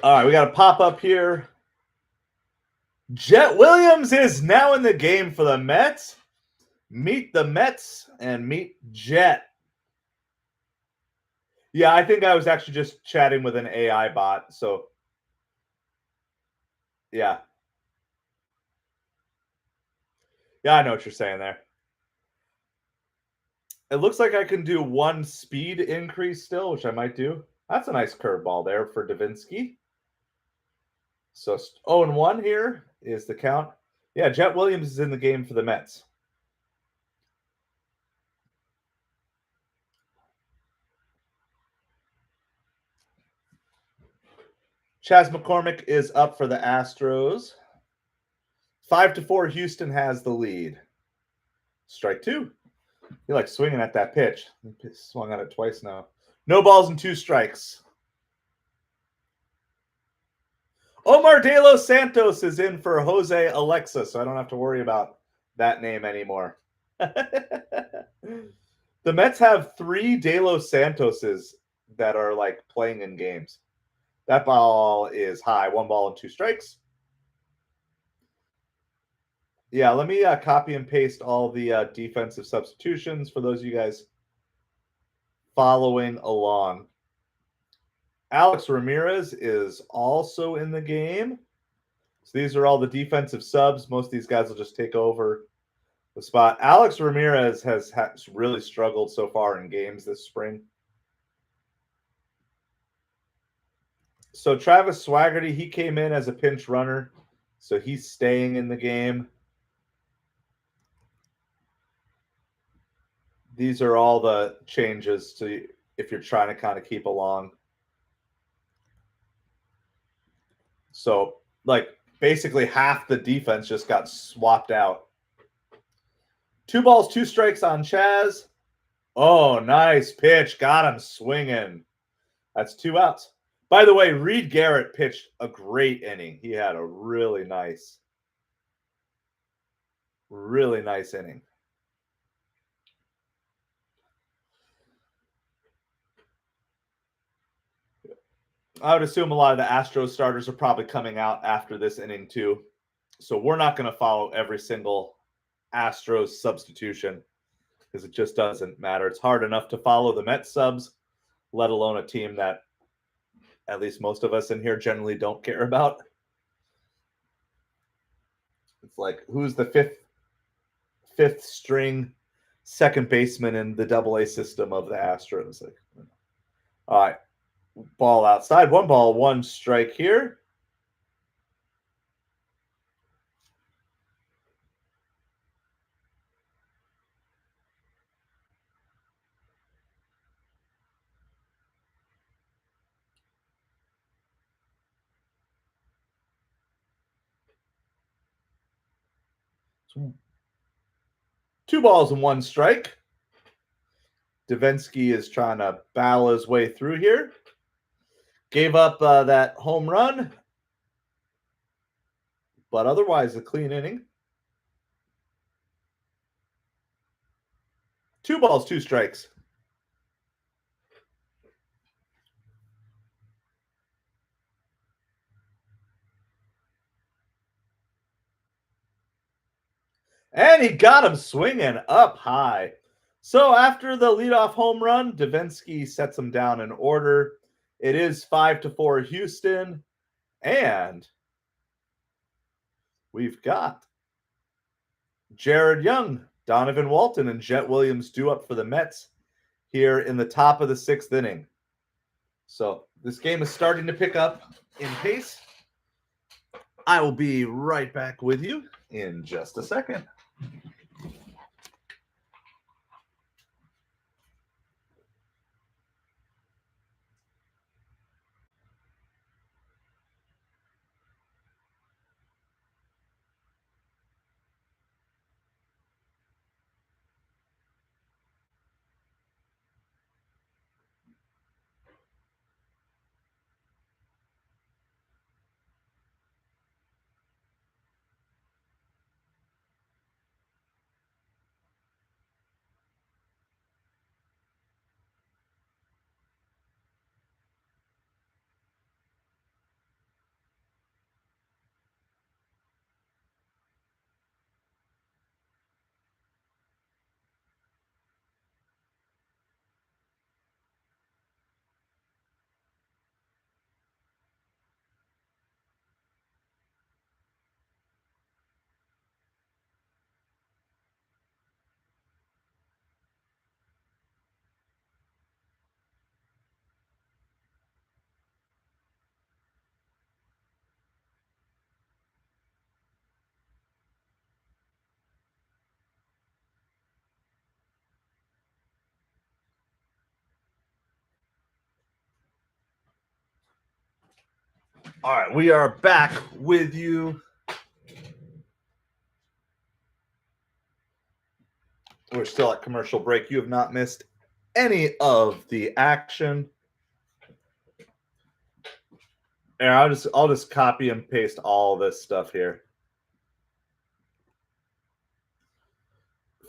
Speaker 1: All right, we got a pop up here. Jet Williams is now in the game for the Mets. Meet the Mets and meet Jet. Yeah, I think I was actually just chatting with an AI bot. So, yeah. Yeah, I know what you're saying there. It looks like I can do one speed increase still, which I might do. That's a nice curveball there for Davinsky. So 0-1 here is the count. Yeah, Jet Williams is in the game for the Mets. Chas McCormick is up for the Astros. 5-4, Houston has the lead. Strike two. He likes swinging at that pitch. He swung at it twice now. No balls and 2 strikes. Omar De Los Santos is in for Jose Alexa, so I don't have to worry about that name anymore. The Mets have 3 De Los Santoses that are like playing in games. That ball is high. 1 ball and 2 strikes. Yeah, let me copy and paste all the defensive substitutions for those of you guys following along. Alex Ramirez is also in the game. So these are all the defensive subs. Most of these guys will just take over the spot. Alex Ramirez has really struggled so far in games this spring. So Travis Swaggerty, he came in as a pinch runner, so he's staying in the game. These are all the changes to if you're trying to kind of keep along. So, like, basically half the defense just got swapped out. 2 balls, 2 strikes on Chaz. Oh, nice pitch. Got him swinging. That's 2 outs. By the way, Reed Garrett pitched a great inning. He had a really nice inning. I would assume a lot of the Astros starters are probably coming out after this inning too. So we're not going to follow every single Astros substitution because it just doesn't matter. It's hard enough to follow the Mets subs, let alone a team that at least most of us in here generally don't care about. It's like, who's the fifth string second baseman in the Double A system of the Astros. All right, ball outside. 1 ball, 1 strike here. So 2 balls and 1 strike. Davinsky is trying to battle his way through here. Gave up that home run, but otherwise a clean inning. 2 balls, 2 strikes. And he got him swinging up high. So after the leadoff home run, Davinsky sets him down in order. It is 5-4 Houston. And we've got Jared Young, Donovan Walton, and Jet Williams due up for the Mets here in the top of the 6th inning. So this game is starting to pick up in pace. I will be right back with you in just a second. All right, we are back with you. We're still at commercial break. You have not missed any of the action. And I'll just copy and paste all this stuff here.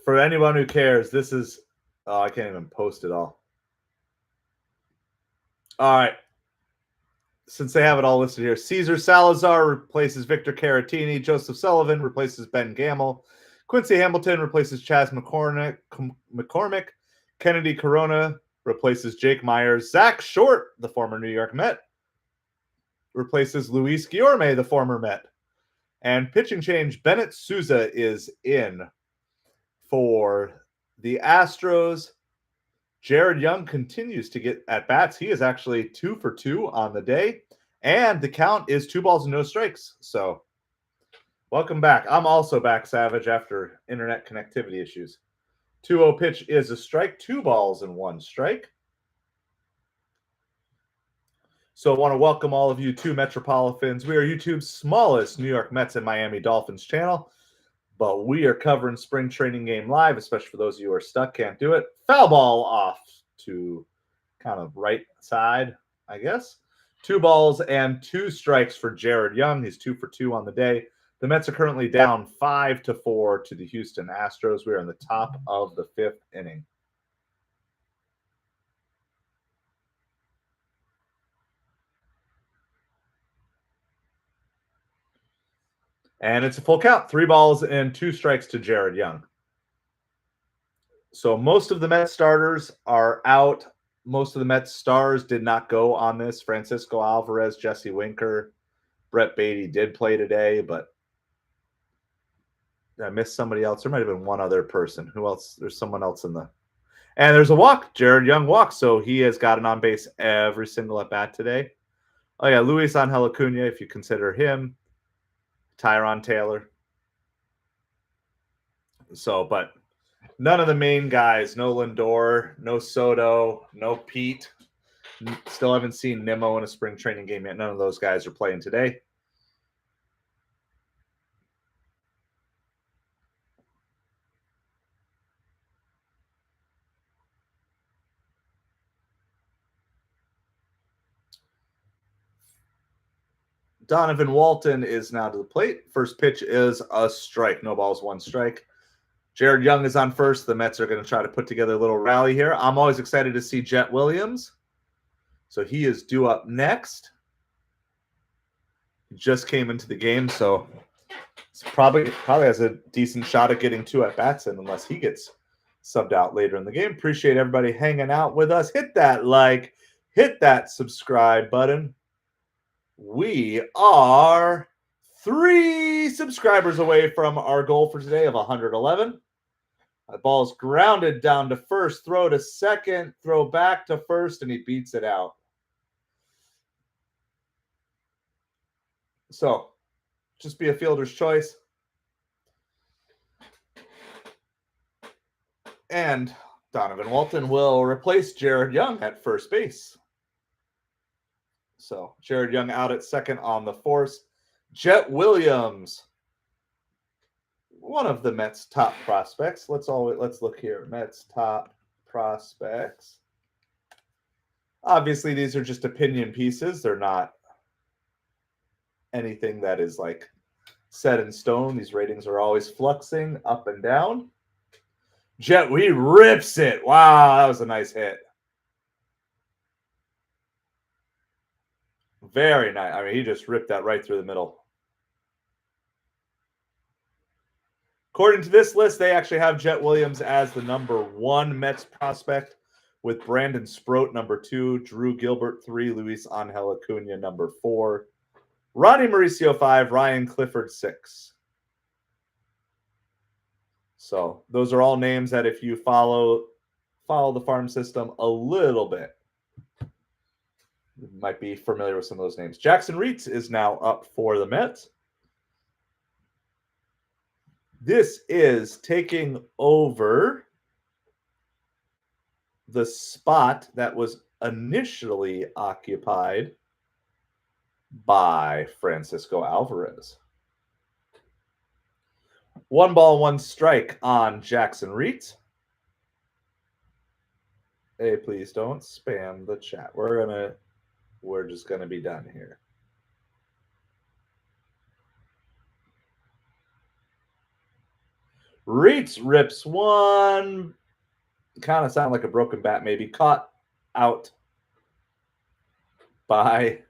Speaker 1: For anyone who cares, this is I can't even post it all. All right. Since they have it all listed here, Cesar Salazar replaces Victor Caratini. Joseph Sullivan replaces Ben Gamel. Quincy Hamilton replaces Chas McCormick. Kennedy Corona replaces Jake Myers. Zach Short, the former New York Met, replaces Luis Guillorme, the former Met. And pitching change, Bennett Souza is in for the Astros. Jared Young continues to get at bats. He is actually 2 for 2 on the day. And the count is 2 balls and no strikes. So welcome back. I'm also back, Savage, after internet connectivity issues. 2-0 pitch is a strike, 2 balls and 1 strike. So I want to welcome all of you to MetropoliFins. We are YouTube's smallest New York Mets and Miami Dolphins channel, but we are covering spring training game live, especially for those of you who are stuck, can't do it. Foul ball off to kind of right side, I guess. 2 balls and 2 strikes for Jared Young. He's 2 for 2 on the day. The Mets are currently down 5-4 to the Houston Astros. We are in the top of the 5th inning. And it's a full count. 3 balls and 2 strikes to Jared Young. So most of the Mets starters are out. Most of the Mets stars did not go on this. Francisco Alvarez, Jesse Winker, Brett Beatty did play today, but I missed somebody else. There might have been one other person. Who else? There's someone else in the. And there's a walk. Jared Young walk. So he has gotten on base every single at bat today. Oh, yeah. Luis Angel Acuna, if you consider him. Tyron Taylor. So, but none of the main guys. No Lindor, no Soto, no Pete. Still haven't seen Nimmo in a spring training game yet. None of those guys are playing today. Donovan Walton is now to the plate. First pitch is a strike. No balls, one strike. Jared Young is on first. The Mets are going to try to put together a little rally here. I'm always excited to see Jet Williams. So he is due up next. He just came into the game, so it's probably has a decent shot at getting 2 at-bats in unless he gets subbed out later in the game. Appreciate everybody hanging out with us. Hit that like, hit that subscribe button. We are 3 subscribers away from our goal for today of 111. The ball's grounded down to first, throw to second, throw back to first, and he beats it out. So, just be a fielder's choice. And Donovan Walton will replace Jared Young at first base. So Jared Young out at second on the force. Jet Williams, one of the Mets' top prospects. Let's look here. Mets' top prospects. Obviously, these are just opinion pieces. They're not anything that is like set in stone. These ratings are always fluxing up and down. Jet, he rips it. Wow, that was a nice hit. Very nice. I mean, he just ripped that right through the middle. According to this list, they actually have Jet Williams as the number 1 Mets prospect, with Brandon Sproat number 2, Drew Gilbert 3, Luis Angel Acuna number 4, Ronnie Mauricio 5, Ryan Clifford 6. So those are all names that if you follow the farm system a little bit, you might be familiar with some of those names. Jackson Reitz is now up for the Mets. This is taking over the spot that was initially occupied by Francisco Alvarez. 1 ball, 1 strike on Jackson Reitz. Hey, please don't spam the chat. We're just gonna be done here. Reitz rips one. Kind of sound like a broken bat, maybe. Caught out by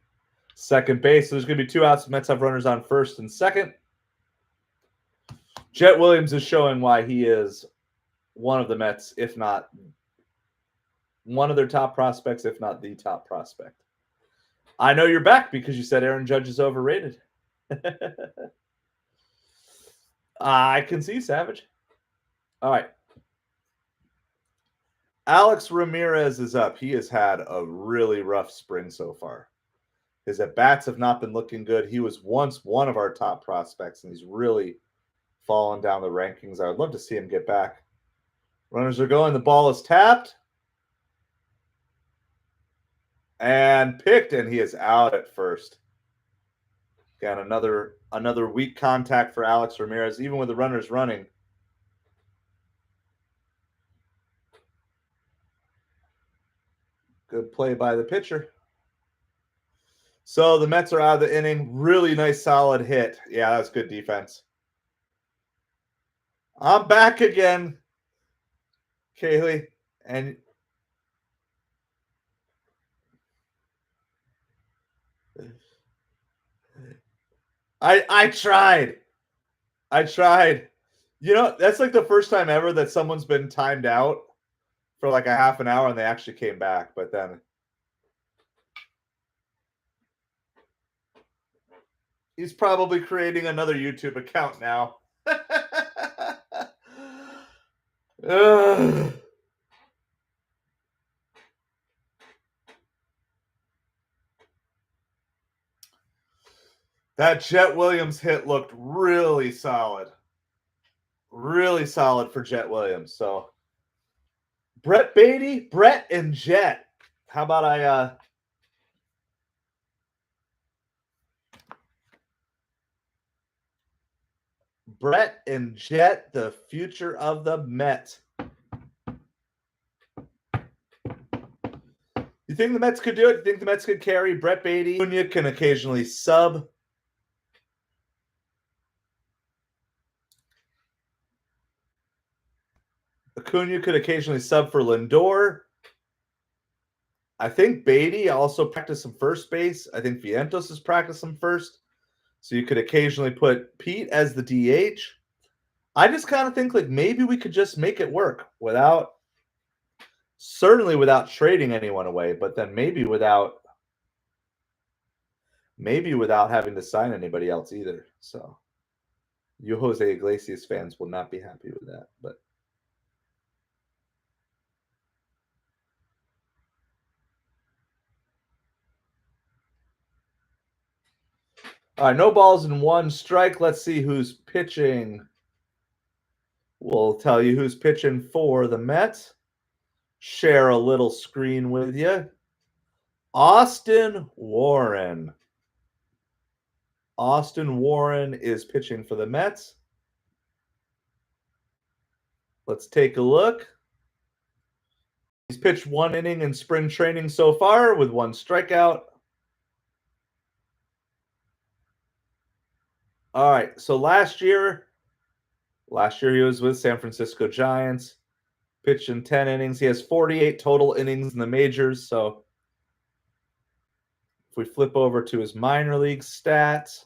Speaker 1: second base. So there's going to be 2 outs. Mets have runners on first and second. Jet Williams is showing why he is one of the Mets, if not one of their top prospects, if not the top prospect. I know you're back because you said Aaron Judge is overrated. I can see, Savage. All right. Alex Ramirez is up. He has had a really rough spring so far. His at-bats have not been looking good. He was once one of our top prospects, and he's really fallen down the rankings. I would love to see him get back. Runners are going. The ball is tapped. And picked, and he is out at first. Got another weak contact for Alex Ramirez, even with the runners running. Good play by the pitcher. So the Mets are out of the inning. Really nice, solid hit. Yeah, that's good defense. I'm back again, Kaylee. And I tried. You know, that's like the first time ever that someone's been timed out for like a half an hour and they actually came back. But then he's probably creating another YouTube account now. Ugh. That Jet Williams hit looked really solid. Really solid for Jet Williams. So Brett and Jet. How about Brett and Jet, the future of the Mets. You think the Mets could do it? You think the Mets could carry Brett Beatty? Acuna can occasionally sub. Acuna could occasionally sub for Lindor. I think Beatty also practiced some first base. I think Vientos has practiced some first. So you could occasionally put Pete as the DH. I just kind of think like maybe we could just make it work without trading anyone away, but then maybe without having to sign anybody else either. So you Jose Iglesias fans will not be happy with that, but all right, no balls and one strike. Let's see who's pitching. We'll tell you who's pitching for the Mets. Share a little screen with you. Austin Warren. Austin Warren is pitching for the Mets. Let's take a look. He's pitched 1 inning in spring training so far with 1 strikeout. All right, so last year he was with San Francisco Giants, pitched in 10 innings. He has 48 total innings in the majors. So if we flip over to his minor league stats,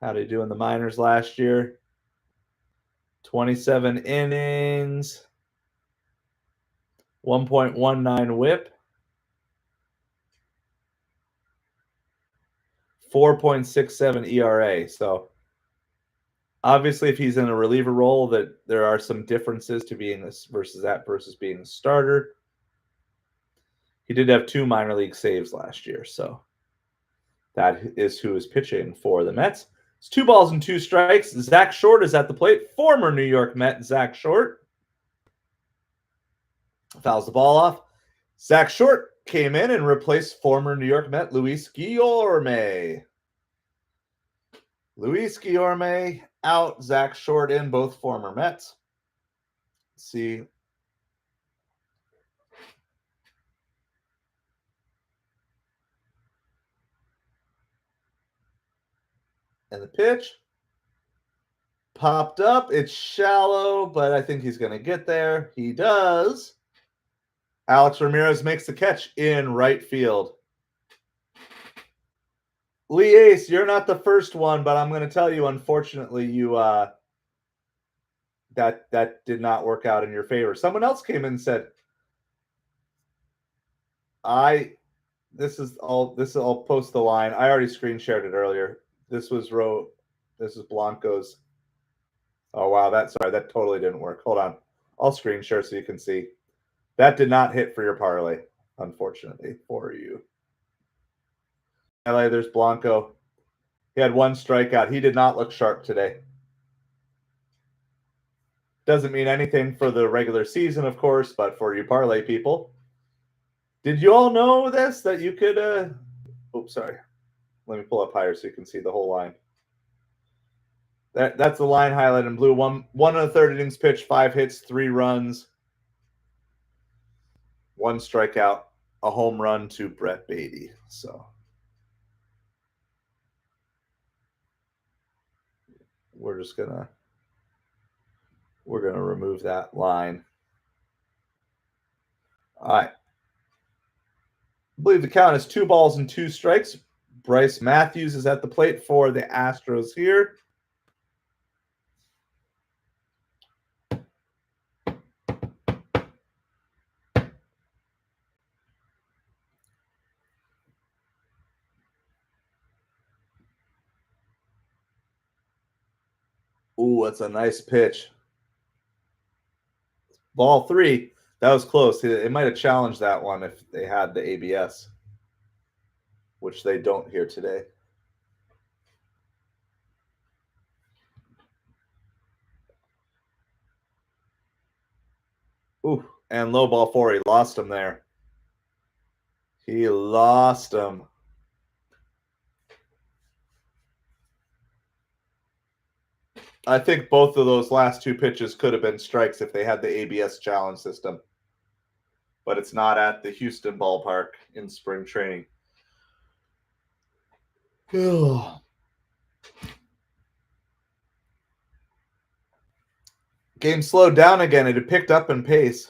Speaker 1: how did he do in the minors last year? 27 innings, 1.19 whip, 4.67 ERA. So obviously, if he's in a reliever role, that there are some differences to being this versus being a starter. He did have 2 minor league saves last year, so that is who is pitching for the Mets. It's 2 balls and 2 strikes. Zach Short is at the plate. Former New York Met Zach Short fouls the ball off. Zach Short came in and replaced former New York Met Luis Guillorme. Luis Guillorme out, Zach Short in, both former Mets. Let's see. And the pitch popped up. It's shallow, but I think he's going to get there. He does. Alex Ramirez makes the catch in right field. Lee Ace, you're not the first one, but I'm going to tell you, unfortunately, you that did not work out in your favor. Someone else came in and said, I'll post the line. I already screen shared it earlier. This is Blanco's. Oh wow, that totally didn't work. Hold on. I'll screen share so you can see. That did not hit for your parlay, unfortunately, for you. LA, there's Blanco. He had 1 strikeout. He did not look sharp today. Doesn't mean anything for the regular season, of course, but for you parlay people. Did you all know this? That you could oops, sorry. Let me pull up higher so you can see the whole line. That's the line highlighted in blue. One and a third innings pitched, 5 hits, 3 runs, 1 strikeout, a home run to Brett Beatty. So we're gonna remove that line. All right. I believe the count is 2 balls and 2 strikes. Bryce Matthews is at the plate for the Astros here. Ooh, that's a nice pitch. Ball 3. That was close. They might have challenged that one if they had the ABS, which they don't here today. Ooh, and low ball 4. He lost him there. He lost him. I think both of those last 2 pitches could have been strikes if they had the ABS challenge system. But it's not at the Houston ballpark in spring training. Game slowed down again. It had picked up in pace.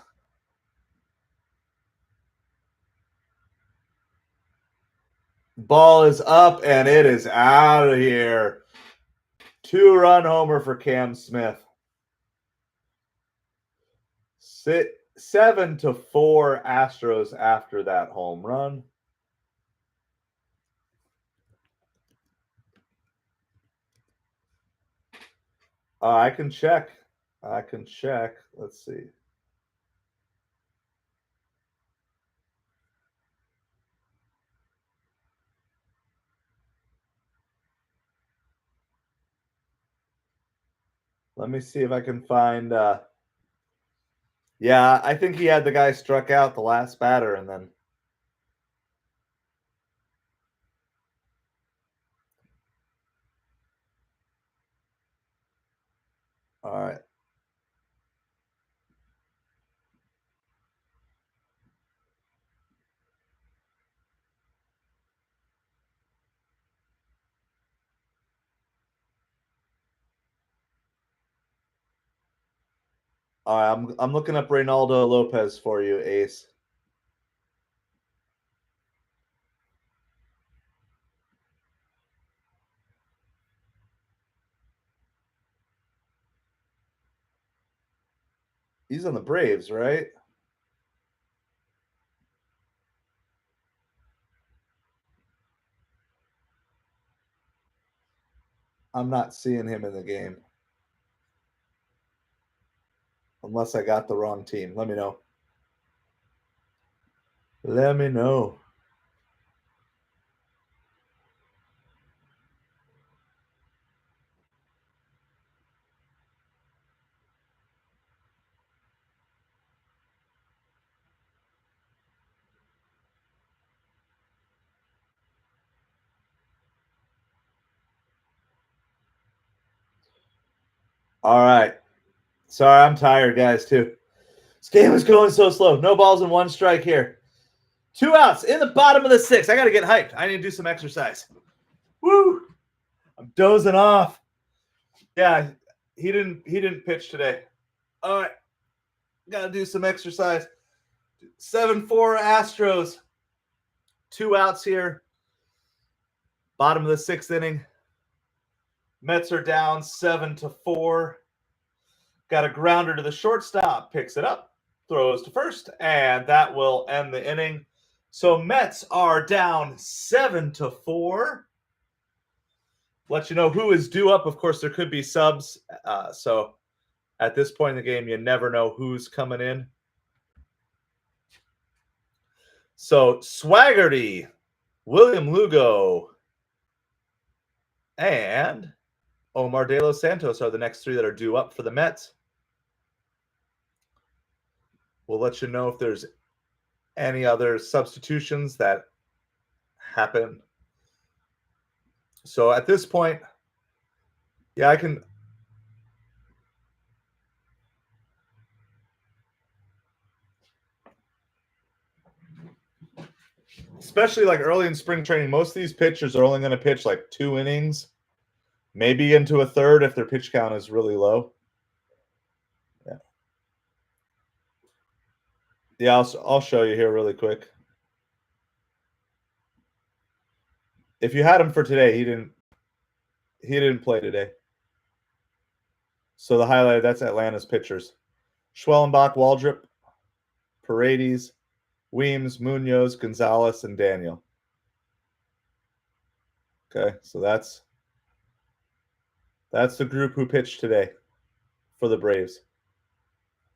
Speaker 1: Ball is up, and it is out of here. 2-run homer for Cam Smith. 7-4 Astros after that home run. I can check. Let's see. Let me see if I can find. Yeah, I think he had the guy struck out the last batter, and then. All right. All right, I'm looking up Reynaldo Lopez for you, Ace. He's on the Braves, right? I'm not seeing him in the game. Unless I got the wrong team. Let me know. Let me know. All right. Sorry, I'm tired, guys, too. This game is going so slow. No balls and 1 strike here. 2 outs in the bottom of the 6th. I got to get hyped. I need to do some exercise. Woo! I'm dozing off. Yeah, he didn't pitch today. All right. Got to do some exercise. 7-4 Astros. 2 outs here. Bottom of the 6th inning. Mets are down 7-4. Got a grounder to the shortstop. Picks it up. Throws to first. And that will end the inning. So Mets are down 7-4. Let you know who is due up. Of course, there could be subs. So at this point in the game, you never know who's coming in. So Swaggerty, William Lugo, and Omar De Los Santos are the next 3 that are due up for the Mets. We'll let you know if there's any other substitutions that happen. So at this point, yeah, I can. Especially like early in spring training, most of these pitchers are only going to pitch like 2 innings, maybe into a third if their pitch count is really low. Yeah. Yeah, I'll show you here really quick. If you had him for today, he didn't play today. So the highlight, that's Atlanta's pitchers. Schwellenbach, Waldrop, Paredes, Weems, Munoz, Gonzalez, and Daniel. Okay, so that's the group who pitched today for the Braves.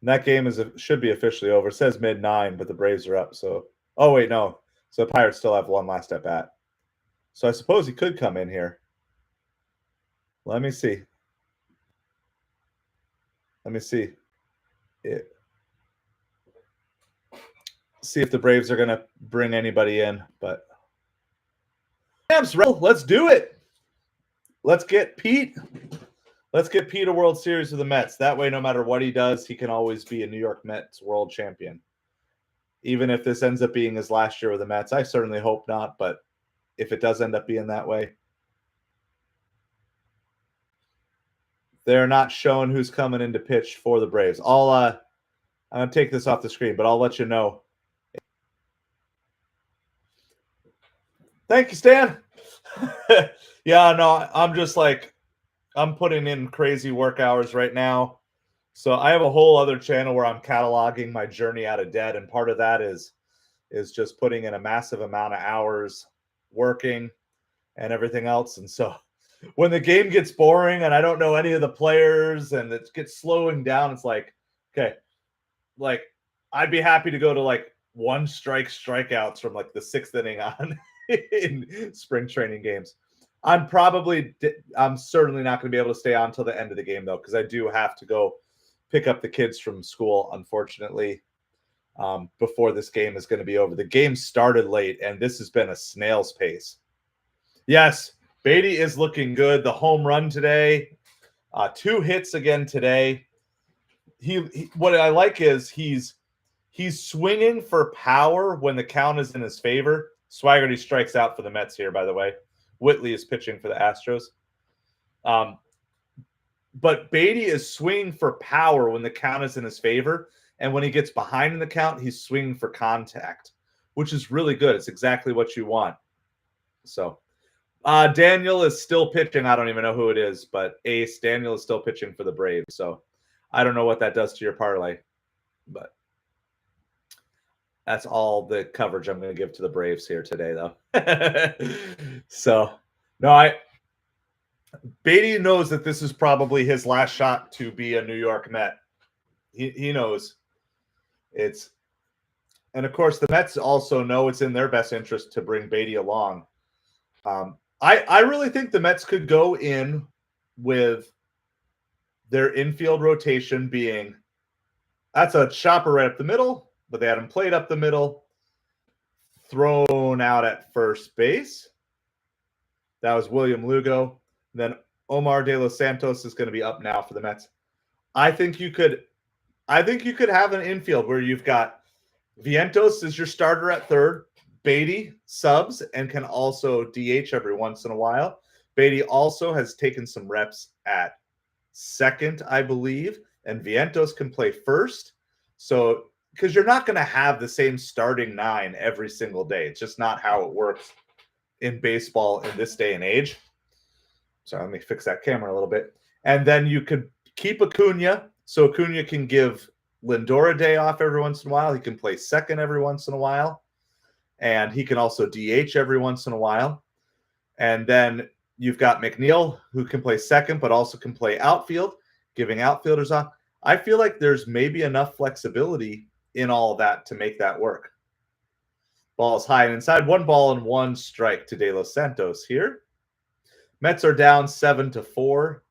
Speaker 1: And that game should be officially over. It says mid-9, but the Braves are up. So, oh wait, no. So the Pirates still have one last at bat. So I suppose he could come in here. Let me see. Let me see. See if the Braves are going to bring anybody in. But let's do it. Let's get Pete. Let's get Pete a World Series with the Mets. That way, no matter what he does, he can always be a New York Mets world champion. Even if this ends up being his last year with the Mets, I certainly hope not. But if it does end up being that way, they're not showing who's coming in to pitch for the Braves. I'm going to take this off the screen, but I'll let you know. Thank you, Stan. Yeah, no, I'm just like, I'm putting in crazy work hours right now. So I have a whole other channel where I'm cataloging my journey out of debt. And part of that is just putting in a massive amount of hours working and everything else. And so when the game gets boring and I don't know any of the players and it gets slowing down, it's like, okay, like I'd be happy to go to like one strikeouts from like the 6th inning on in spring training games. I'm certainly not going to be able to stay on till the end of the game though, because I do have to go pick up the kids from school, unfortunately, before this game is going to be over. The game started late, and this has been a snail's pace. Yes, Beatty is looking good. The home run today, 2 hits again today. What I like is he's swinging for power when the count is in his favor. Swaggerty strikes out for the Mets here, by the way. Whitley is pitching for the Astros. But Beatty is swinging for power when the count is in his favor. And when he gets behind in the count, he's swinging for contact, which is really good. It's exactly what you want. So Daniel is still pitching. I don't even know who it is, but Ace, Daniel is still pitching for the Braves. So I don't know what that does to your parlay, but that's all the coverage I'm going to give to the Braves here today, though. So, no, Beatty knows that this is probably his last shot to be a New York Met. He knows it's, and of course the Mets also know it's in their best interest to bring Beatty along. I really think the Mets could go in with their infield rotation being, that's a chopper right up the middle, but they had him played up the middle, thrown out at first base. That was William Lugo. Then Omar De Los Santos is going to be up now for the Mets. I think you could have an infield where you've got Vientos is your starter at third, Beatty subs and can also DH every once in a while. Beatty also has taken some reps at second, I believe, and Vientos can play first. So, because you're not going to have the same starting 9 every single day. It's just not how it works in baseball in this day and age. So let me fix that camera a little bit. And then you could keep Acuna, so Acuna can give Lindor a day off every once in a while. He can play second every once in a while. And he can also DH every once in a while. And then you've got McNeil, who can play second, but also can play outfield, giving outfielders off. I feel like there's maybe enough flexibility in all of that to make that work. Ball is high and inside. 1 ball and 1 strike to De Los Santos here. Mets are down 7-4.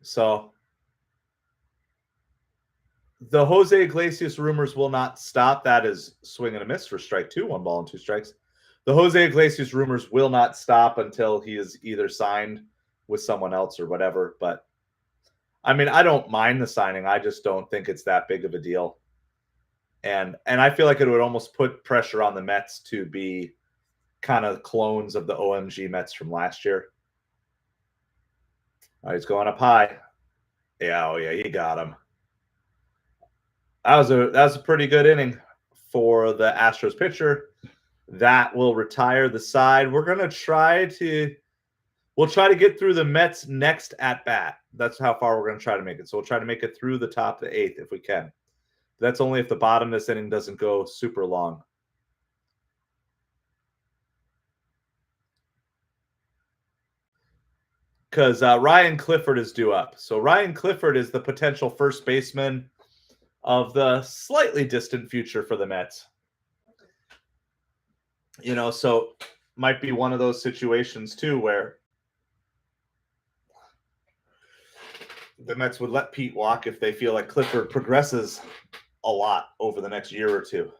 Speaker 1: So the Jose Iglesias rumors will not stop. That is swing and a miss for strike 2, 1 ball and 2 strikes. The Jose Iglesias rumors will not stop until he is either signed with someone else or whatever. But I mean, I don't mind the signing. I just don't think it's that big of a deal. And I feel like it would almost put pressure on the Mets to be kind of clones of the OMG Mets from last year. Oh, he's going up high. Yeah, oh yeah, he got him. That was a pretty good inning for the Astros pitcher. That will retire the side. We'll try to get through the Mets' next at bat. That's how far we're going to try to make it. So we'll try to make it through the top of the 8th if we can. That's only if the bottom of this inning doesn't go super long. because Ryan Clifford is due up. So Ryan Clifford is the potential first baseman of the slightly distant future for the Mets. So might be one of those situations too where the Mets would let Pete walk if they feel like Clifford progresses a lot over the next year or two.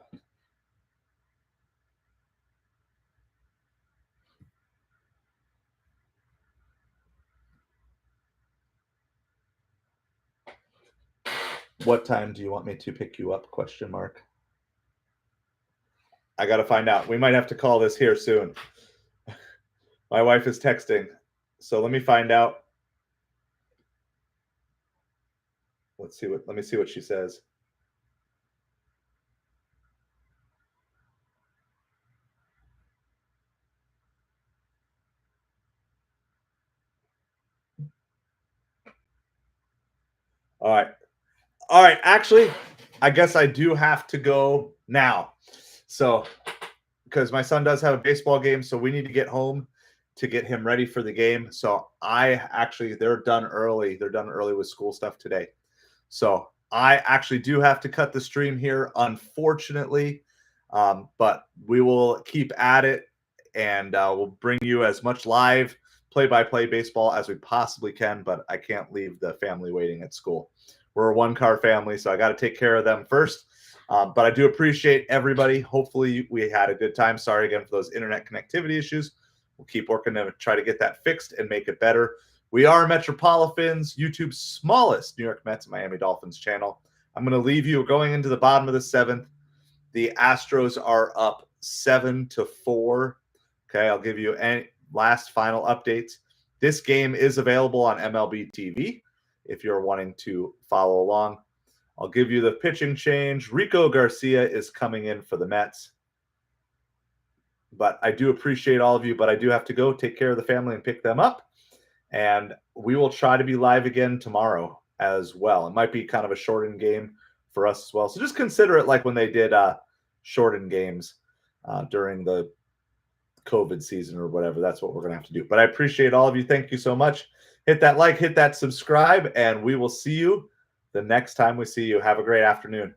Speaker 1: What time do you want me to pick you up? ? I got to find out. We might have to call this here soon. My wife is texting. So let me find out. Let me see what she says. All right. All right. Actually, I guess I do have to go now. So, because my son does have a baseball game, so we need to get home to get him ready for the game. So they're done early. They're done early with school stuff today. So I actually do have to cut the stream here, unfortunately. But we will keep at it, and we'll bring you as much live play-by-play baseball as we possibly can. But I can't leave the family waiting at school. We're a one-car family, so I got to take care of them first. But I do appreciate everybody. Hopefully we had a good time. Sorry again for those internet connectivity issues. We'll keep working to try to get that fixed and make it better. We are MetropoliFins, YouTube's smallest New York Mets and Miami Dolphins channel. I'm going to leave you going into the bottom of the seventh. The Astros are up 7-4. Okay, I'll give you any last final updates. This game is available on MLB TV if you're wanting to follow along. I'll give you the pitching change. Rico Garcia is coming in for the Mets. But I do appreciate all of you, but I do have to go take care of the family and pick them up. And we will try to be live again tomorrow as well. It might be kind of a shortened game for us as well. So just consider it like when they did shortened games during the COVID season or whatever. That's what we're going to have to do. But I appreciate all of you. Thank you so much. Hit that like, hit that subscribe, and we will see you the next time we see you. Have a great afternoon.